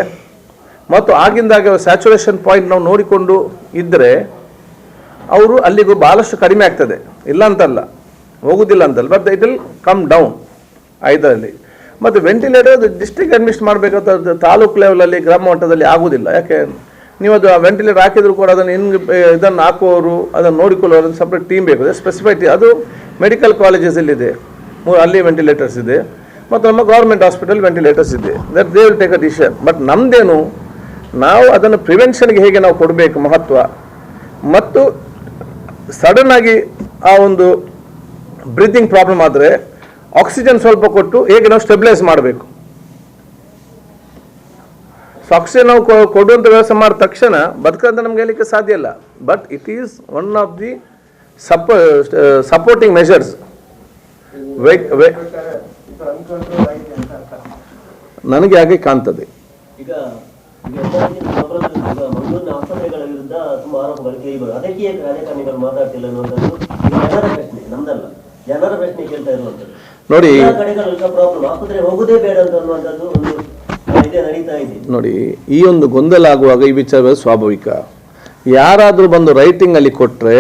ಮತ್ತು ಆಗಿಂದಾಗೆ ಸ್ಯಾಚುರೇಷನ್ ಪಾಯಿಂಟ್ ನಾವು ನೋಡಿಕೊಂಡು ಇದ್ದರೆ ಅವರು ಅಲ್ಲಿಗೂ ಭಾಳಷ್ಟು ಕಡಿಮೆ ಆಗ್ತದೆ. ಇಲ್ಲ ಅಂತಲ್ಲ, ಹೋಗುವುದಿಲ್ಲ ಅಂತಲ್ಲ, but it will come down ಇದರಲ್ಲಿ. ಮತ್ತು ವೆಂಟಿಲೇಟರ್ ಡಿಸ್ಟ್ರಿಕ್ಟ್ ಅಡ್ಮಿನಿಸ್ಟ್ ಮಾಡಬೇಕಾದ ತಾಲೂಕು ಲೆವೆಲಲ್ಲಿ ಗ್ರಾಮ ಮಟ್ಟದಲ್ಲಿ ಆಗೋದಿಲ್ಲ. ಯಾಕೆ ನೀವು ಅದು ಆ ವೆಂಟಿಲೇಟರ್ ಹಾಕಿದ್ರು ಕೂಡ ಅದನ್ನು ಇದನ್ನು ಹಾಕುವವರು ಅದನ್ನು ನೋಡಿಕೊಳ್ಳೋರು ಒಂದು ಸಪ್ರೇಟ್ ಟೀಮ್ ಬೇಕು, ಸ್ಪೆಸಿಫೈಟಿ. ಅದು ಮೆಡಿಕಲ್ ಕಾಲೇಜಸಲ್ಲಿದೆ, ಅಲ್ಲಿ ವೆಂಟಿಲೇಟರ್ಸ್ ಇದೆ, ಮತ್ತು ನಮ್ಮ ಗೌರ್ಮೆಂಟ್ ಹಾಸ್ಪಿಟಲ್ ವೆಂಟಿಲೇಟರ್ಸ್ ಇದೆ. That they will take a decision. But ನಮ್ಮದೇನು, ನಾವು ಅದನ್ನು ಪ್ರಿವೆನ್ಷನ್ಗೆ ಹೇಗೆ ನಾವು ಕೊಡಬೇಕು ಮಹತ್ವ, ಮತ್ತು ಸಡನ್ನಾಗಿ ಆ ಒಂದು ಬ್ರೀತಿಂಗ್ ಪ್ರಾಬ್ಲಮ್ ಆದರೆ ಆಕ್ಸಿಜನ್ ಸ್ವಲ್ಪ ಕೊಟ್ಟು ಹೇಗೆ ನಾವು ಸ್ಟೆಬಿಲೈಸ್ ಮಾಡಬೇಕು. ಸೊ ಆಕ್ಸಿಜನ್ ನಾವು ಕೊಡುವಂಥ ವ್ಯವಸ್ಥೆ ಮಾಡಿದ ತಕ್ಷಣ ಬದುಕಂತ ನಮ್ಗೆ ಹೇಳಲಿಕ್ಕೆ ಸಾಧ್ಯ ಇಲ್ಲ. But it is one of the supporting measures. ನನಗೆ ಹಾಗೆ ಕಾಣ್ತದೆ. ಈಗ ಮಂಗಳೂರಿನ ಆಸ್ಪತ್ರೆಗಳ ವಿರುದ್ಧ ತುಂಬಾ ಆರೋಪಗಳು ಕೇಳಿಬರು. ಅದಕ್ಕೆ ರಾಜಕಾರಣಿಗಳು ಮಾತಾಡ್ತಿಲ್ಲ ಅನ್ನುವಂಥದ್ದು ಜನರ ಪ್ರಶ್ನೆ, ನಮ್ದಲ್ಲ, ಜನರ ಪ್ರಶ್ನೆ ಕೇಳ್ತಾ ಇರುವಂಥದ್ದು. ನೋಡಿ, ಕಡೆಗಳ ಪ್ರಾಬ್ಲಮ್, ಆಸ್ಪತ್ರೆ ಹೋಗುದೇ ಬೇಡ ಅಂತ ಅನ್ನುವಂಥದ್ದು ಒಂದು ಇದೇ ನಡೀತಾ ಇದೆ. ನೋಡಿ, ಈ ಒಂದು ಗೊಂದಲ ಆಗುವಾಗ ಈ ವಿಚಾರ ಸ್ವಾಭಾವಿಕ. ಯಾರಾದರೂ ಬಂದು ರೈಟಿಂಗಲ್ಲಿ ಕೊಟ್ಟರೆ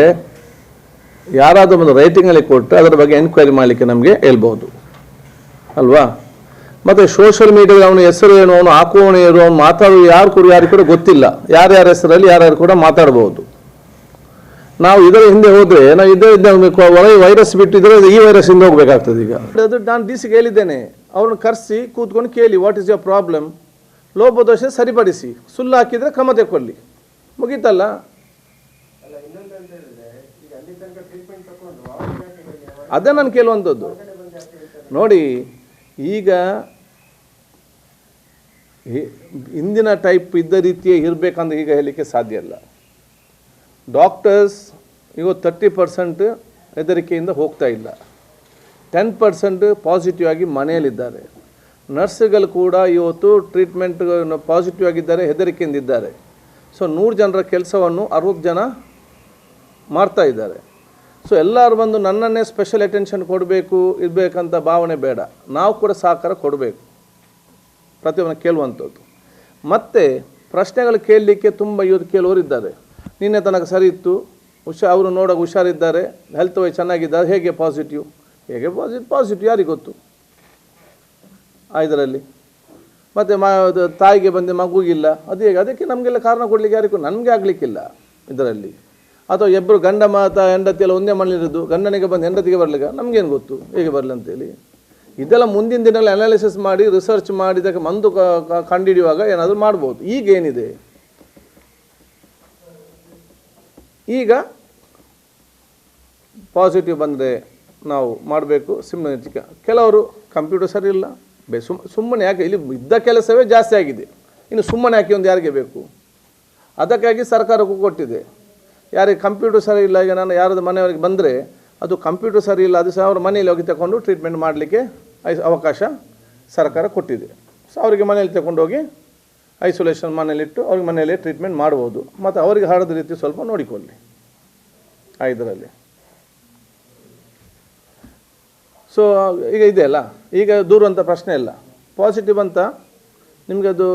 ಅದರ ಬಗ್ಗೆ ಎನ್ಕ್ವೈರಿ ಮಾಡಲಿಕ್ಕೆ ನಮಗೆ ಹೇಳ್ಬೋದು ಅಲ್ವಾ. ಮತ್ತು ಸೋಷಿಯಲ್ ಮೀಡಿಯಾದಲ್ಲಿ ಅವನ ಹೆಸರು ಏನು, ಅವನು ಹಾಕುವವನು ಏನು, ಅವನು ಮಾತಾಡೋ ಯಾರು ಕೂಡ ಗೊತ್ತಿಲ್ಲ. ಯಾರ್ಯಾರ ಹೆಸರಲ್ಲಿ ಯಾರ್ಯಾರು ಕೂಡ ಮಾತಾಡ್ಬೋದು. ನಾವು ಇದರ ಹಿಂದೆ ಹೋದರೆ ನಾವು ಒಳಗೆ ವೈರಸ್ ಬಿಟ್ಟಿದ್ರೆ ಈ ವೈರಸ್ ಹಿಂದೆ ಹೋಗ್ಬೇಕಾಗ್ತದೆ. ಈಗ ಅದು ನಾನು DC ಗೆ ಹೇಳಿದ್ದೇನೆ, ಅವ್ರನ್ನ ಕರೆಸಿ ಕೂತ್ಕೊಂಡು ಕೇಳಿ, ವಾಟ್ ಈಸ್ ಯುವರ್ ಪ್ರಾಬ್ಲಮ್, ಲೋಪದೋಷ ಸರಿಪಡಿಸಿ, ಸುಳ್ಳು ಹಾಕಿದರೆ ಕ್ರಮ ತೆಕ್ಕೊಳ್ಳಿ, ಮುಗೀತಲ್ಲ. ಅದೇ ನಾನು ಕೇಳುವಂಥದ್ದು. ನೋಡಿ, ಈಗ ಹಿಂದಿನ ಟೈಪ್ ಇದ್ದ ರೀತಿಯೇ ಇರಬೇಕಂದ್ರೆ ಈಗ ಹೇಳಲಿಕ್ಕೆ ಸಾಧ್ಯ ಇಲ್ಲ. ಡಾಕ್ಟರ್ಸ್ ಇವತ್ತು 30% ಹೆದರಿಕೆಯಿಂದ ಹೋಗ್ತಾ ಇಲ್ಲ, 10% ಪಾಸಿಟಿವ್ ಆಗಿ ಮನೆಯಲ್ಲಿದ್ದಾರೆ. ನರ್ಸ್ಗಳು ಕೂಡ ಇವತ್ತು ಟ್ರೀಟ್ಮೆಂಟ್ ಪಾಸಿಟಿವ್ ಆಗಿದ್ದಾರೆ, ಹೆದರಿಕೆಯಿಂದ ಇದ್ದಾರೆ. ಸೊ 100 ಜನರ ಕೆಲಸವನ್ನು 60 ಜನ ಮಾಡ್ತಾ ಇದ್ದಾರೆ. ಸೊ ಎಲ್ಲರೂ ಬಂದು ನನ್ನನ್ನೇ ಸ್ಪೆಷಲ್ ಅಟೆನ್ಷನ್ ಕೊಡಬೇಕು ಇರಬೇಕಂತ ಭಾವನೆ ಬೇಡ. ನಾವು ಕೂಡ ಸಹಕಾರ ಕೊಡಬೇಕು, ಪ್ರತಿಯೊಬ್ಬನ ಕೇಳುವಂಥದ್ದು. ಮತ್ತು ಪ್ರಶ್ನೆಗಳು ಕೇಳಲಿಕ್ಕೆ ತುಂಬ ಇವತ್ತು ಕೇಳುವವರು ಇದ್ದಾರೆ. ನಿನ್ನೆ ತನಕ ಸರಿ ಇತ್ತು, ಅವರು ನೋಡೋಕೆ ಹುಷಾರಿದ್ದಾರೆ, ಹೆಲ್ತ್ ವೈಸ್ ಚೆನ್ನಾಗಿದ್ದಾರೆ, ಹೇಗೆ ಪಾಸಿಟಿವ್ ಪಾಸಿಟಿವ್ ಯಾರಿಗೆ ಗೊತ್ತು ಇದರಲ್ಲಿ. ಮತ್ತು ತಾಯಿಗೆ ಬಂದು ಮಗುಗಿಲ್ಲ, ಅದು ಹೇಗೆ? ಅದಕ್ಕೆ ನಮಗೆಲ್ಲ ಕಾರಣ ಕೊಡಲಿಕ್ಕೆ ಯಾರಿಗೂ ನನಗೆ ಆಗಲಿಕ್ಕಿಲ್ಲ ಇದರಲ್ಲಿ. ಅಥವಾ ಇಬ್ಬರು ಗಂಡ ಹೆಂಡತಿ ಎಲ್ಲ ಒಂದೇ ಮನೇಲಿರೋದು, ಗಂಡನಿಗೆ ಬಂದು ಹೆಂಡತಿಗೆ ಬರಲಿಕ್ಕೆ ನಮಗೇನು ಗೊತ್ತು ಹೇಗೆ ಬರಲಿ ಅಂತೇಳಿ. ಇದೆಲ್ಲ ಮುಂದಿನ ದಿನಗಳಲ್ಲಿ ಅನಾಲಿಸಿಸ್ ಮಾಡಿ ರಿಸರ್ಚ್ ಮಾಡಿದ್ದಕ್ಕೆ ಮಂದು ಕಂಡುಹಿಡಿಯುವಾಗ ಏನಾದರೂ ಮಾಡ್ಬೋದು. ಈಗೇನಿದೆ, ಈಗ ಪಾಸಿಟಿವ್ ಬಂದರೆ ನಾವು ಮಾಡಬೇಕು. ಸುಮ್ಮನೆ ಕೆಲವರು ಕಂಪ್ಯೂಟರ್ ಸರಿ ಇಲ್ಲ, ಸುಮ್ಮನೆ ಯಾಕೆ, ಇಲ್ಲಿ ಇದ್ದ ಕೆಲಸವೇ ಜಾಸ್ತಿ ಆಗಿದೆ, ಇನ್ನು ಸುಮ್ಮನೆ ಯಾಕೆ ಒಂದು ಯಾರಿಗೆ ಬೇಕು? ಅದಕ್ಕಾಗಿ ಸರ್ಕಾರಕ್ಕೂ ಕೊಟ್ಟಿದೆ, ಯಾರಿಗೆ ಕಂಪ್ಯೂಟರ್ ಸರಿ ಇಲ್ಲ, ಈಗ ನಾನು ಯಾರಾದ್ರು ಮನೆಯವರಿಗೆ ಬಂದರೆ ಅದು ಕಂಪ್ಯೂಟರ್ ಸರಿ ಇಲ್ಲ, ಅದು ಸಹ ಅವ್ರ ಮನೆಯಲ್ಲಿ ಹೋಗಿ ತಗೊಂಡು ಟ್ರೀಟ್ಮೆಂಟ್ ಮಾಡಲಿಕ್ಕೆ ಅವಕಾಶ ಸರ್ಕಾರ ಕೊಟ್ಟಿದೆ. ಸೊ ಅವರಿಗೆ ಮನೆಯಲ್ಲಿ ತಗೊಂಡೋಗಿ ಐಸೋಲೇಷನ್ ಮನೇಲಿಟ್ಟು ಅವ್ರಿಗೆ ಮನೆಯಲ್ಲೇ ಟ್ರೀಟ್ಮೆಂಟ್ ಮಾಡ್ಬೋದು. ಮತ್ತು ಅವರಿಗೆ ಹರಡದ ರೀತಿ ಸ್ವಲ್ಪ ನೋಡಿಕೊಳ್ಳಿ ಇದರಲ್ಲಿ. ಸೊ ಈಗ ಇದೆಯಲ್ಲ, ಈಗ ದೂರುವಂಥ ಪ್ರಶ್ನೆ ಇಲ್ಲ. ಪಾಸಿಟಿವ್ ಅಂತ ನಿಮಗೆ ಅದು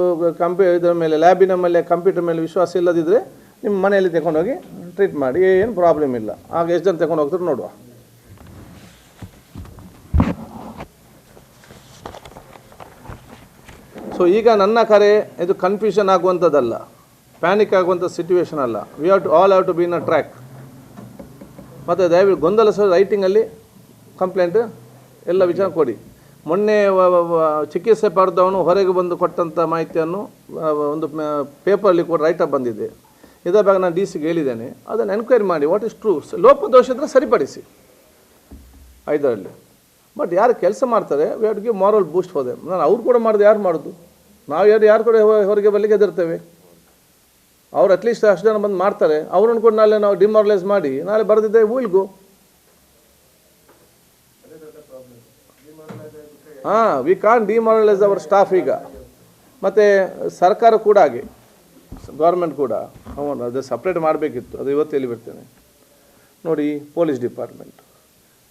ಇದರ ಮೇಲೆ ಲ್ಯಾಬಿನ ಮೇಲೆ ಕಂಪ್ಯೂಟರ್ ಮೇಲೆ ವಿಶ್ವಾಸ ಇಲ್ಲದಿದ್ದರೆ ನಿಮ್ಮ ಮನೆಯಲ್ಲಿ ತಗೊಂಡೋಗಿ ಟ್ರೀಟ್ ಮಾಡಿ, ಏನು ಪ್ರಾಬ್ಲಮ್ ಇಲ್ಲ. ಆಗ ಎಷ್ಟು ಜನ ತಗೊಂಡು ಹೋಗ್ತಾರೆ ನೋಡುವ. ಸೊ ಈಗ ನನ್ನ ಕರೆ ಇದು ಕನ್ಫ್ಯೂಷನ್ ಆಗುವಂಥದ್ದಲ್ಲ, ಪ್ಯಾನಿಕ್ ಆಗುವಂಥ ಸಿಚುವೇಶನ್ ಅಲ್ಲ. We all have to be in a track. ಮತ್ತು ದಯವಿಟ್ಟು ಗೊಂದಲ ಸಹ ರೈಟಿಂಗಲ್ಲಿ ಕಂಪ್ಲೇಂಟ್ ಎಲ್ಲ ವಿಚಾರ ಕೊಡಿ. ಮೊನ್ನೆ ಚಿಕಿತ್ಸೆ ಪಡೆದವನು ಹೊರಗೆ ಬಂದು ಕೊಟ್ಟಂಥ ಮಾಹಿತಿಯನ್ನು ಒಂದು ಪೇಪರಲ್ಲಿ ಕೂಡ ರೈಟಪ್ ಬಂದಿದೆ. ಇದರ ಬಗ್ಗೆ ನಾನು DC ಗೆ ಹೇಳಿದ್ದೇನೆ, ಅದನ್ನು ಎನ್ಕ್ವೈರಿ ಮಾಡಿ ವಾಟ್ ಇಸ್ ಟ್ರೂ. ಲೋಪದೋಷ ಇದ್ದರೆ ಸರಿಪಡಿಸಿ ಇದರಲ್ಲಿ. ಬಟ್ ಯಾರು ಕೆಲಸ ಮಾಡ್ತಾರೆ we have to give moral boost for them. ನಾನು ಅವ್ರು ಕೂಡ ಮಾಡೋದು ಯಾರು ಮಾಡೋದು? ನಾವು ಯಾರು ಕೂಡ ಹೊರಗೆ ಬರಲಿಕ್ಕೆ ಹೆದರ್ತೇವೆ. ಅವ್ರು ಅಟ್ಲೀಸ್ಟ್ ಅಷ್ಟು ಜನ ಬಂದು ಮಾಡ್ತಾರೆ, ಅವ್ರನ್ನು ಕೂಡ ನಾಳೆ ನಾವು ಡಿಮಾರಲೈಸ್ ಮಾಡಿ ನಾಳೆ ಬರೆದಿದ್ದೆ will go. We can't demoralise our staff ಈಗ. ಮತ್ತು ಸರ್ಕಾರ ಕೂಡ ಹಾಗೆ, ಗೌರ್ಮೆಂಟ್ ಕೂಡ ಅದು ಸಪ್ರೇಟ್ ಮಾಡಬೇಕಿತ್ತು, ಅದು ಇವತ್ತು ಎಲ್ಲಿ ಬರ್ತೇನೆ ನೋಡಿ. ಪೊಲೀಸ್ ಡಿಪಾರ್ಟ್ಮೆಂಟ್,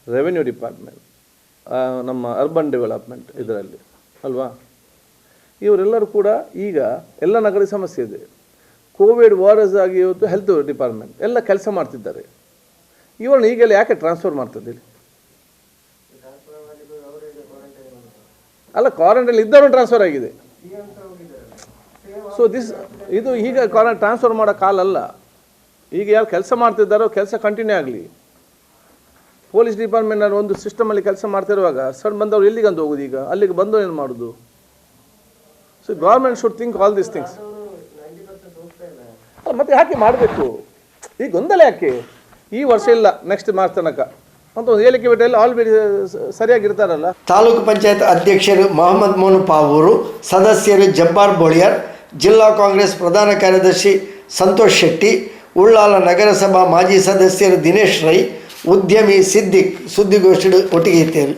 ರೆವೆನ್ಯೂ ಡಿಪಾರ್ಟ್ಮೆಂಟ್, ನಮ್ಮ ಅರ್ಬನ್ ಡೆವಲಪ್ಮೆಂಟ್ ಇದರಲ್ಲಿ ಅಲ್ವಾ, ಇವರೆಲ್ಲರೂ ಕೂಡ ಈಗ ಎಲ್ಲ ನಗರ ಸಮಸ್ಯೆ ಇದೆ. ಕೋವಿಡ್ ವಾರಸ್ ಆಗಿ ಇವತ್ತು ಹೆಲ್ತ್ ಡಿಪಾರ್ಟ್ಮೆಂಟ್ ಎಲ್ಲ ಕೆಲಸ ಮಾಡ್ತಿದ್ದಾರೆ. ಇವ್ರನ್ನ ಈಗೆಲ್ಲ ಯಾಕೆ ಟ್ರಾನ್ಸ್ಫರ್ ಮಾಡ್ತಿದ್ದೀರಿ? ಅಲ್ಲ, ಕ್ವಾರಂಟೈನ್ ಇದ್ದವರು ಟ್ರಾನ್ಸ್ಫರ್ ಆಗಿದೆ. ಸೊ ಇದು ಈಗ ಟ್ರಾನ್ಸ್ಫರ್ ಮಾಡೋ ಕಾಲ ಅಲ್ಲ. ಈಗ ಯಾರು ಕೆಲಸ ಮಾಡ್ತಿದ್ದಾರೋ ಕೆಲಸ ಕಂಟಿನ್ಯೂ ಆಗಲಿ. ಪೊಲೀಸ್ ಡಿಪಾರ್ಟ್ಮೆಂಟ್ ಒಂದು ಸಿಸ್ಟಮಲ್ಲಿ ಕೆಲಸ ಮಾಡ್ತಿರುವಾಗ ಸಡನ್ ಬಂದವರು ಎಲ್ಲಿಗಂತ ಹೋಗೋದು? ಈಗ ಅಲ್ಲಿಗೆ ಬಂದು ಏನು ಮಾಡೋದು? So government should think all these things. ಮತ್ತೆ ಯಾಕೆ ಮಾಡಬೇಕು ಈ ಗೊಂದಲ? ಯಾಕೆ ಈ ವರ್ಷ ಇಲ್ಲ ನೆಕ್ಸ್ಟ್ ಮಾರ್ಚ್ ತನಕ ಅಂತ ಒಂದು ಹೇಳಿಕೆ ಬಿಟ್ಟಲ್ಲಿ ಆಲ್ರೆಡಿ ಸರಿಯಾಗಿರ್ತಾರಲ್ಲ. ತಾಲೂಕು ಪಂಚಾಯತ್ ಅಧ್ಯಕ್ಷರು ಮೊಹಮ್ಮದ್ ಮೋನು ಪಾವೂರು, ಸದಸ್ಯರು ಜಬ್ಬಾರ್ ಬೋಳಿಯಾರ್, ಜಿಲ್ಲಾ ಕಾಂಗ್ರೆಸ್ ಪ್ರಧಾನ ಕಾರ್ಯದರ್ಶಿ ಸಂತೋಷ್ ಶೆಟ್ಟಿ, ಉಳ್ಳಾಲ ನಗರಸಭಾ ಮಾಜಿ ಸದಸ್ಯರು ದಿನೇಶ್ ರೈ, ಉದ್ಯಮಿ ಸಿದ್ದಿಕ್ ಸುದ್ದಿಗೋಷ್ಠಿ ಒಟ್ಟಿಗೆ ಇದ್ದೇವೆ.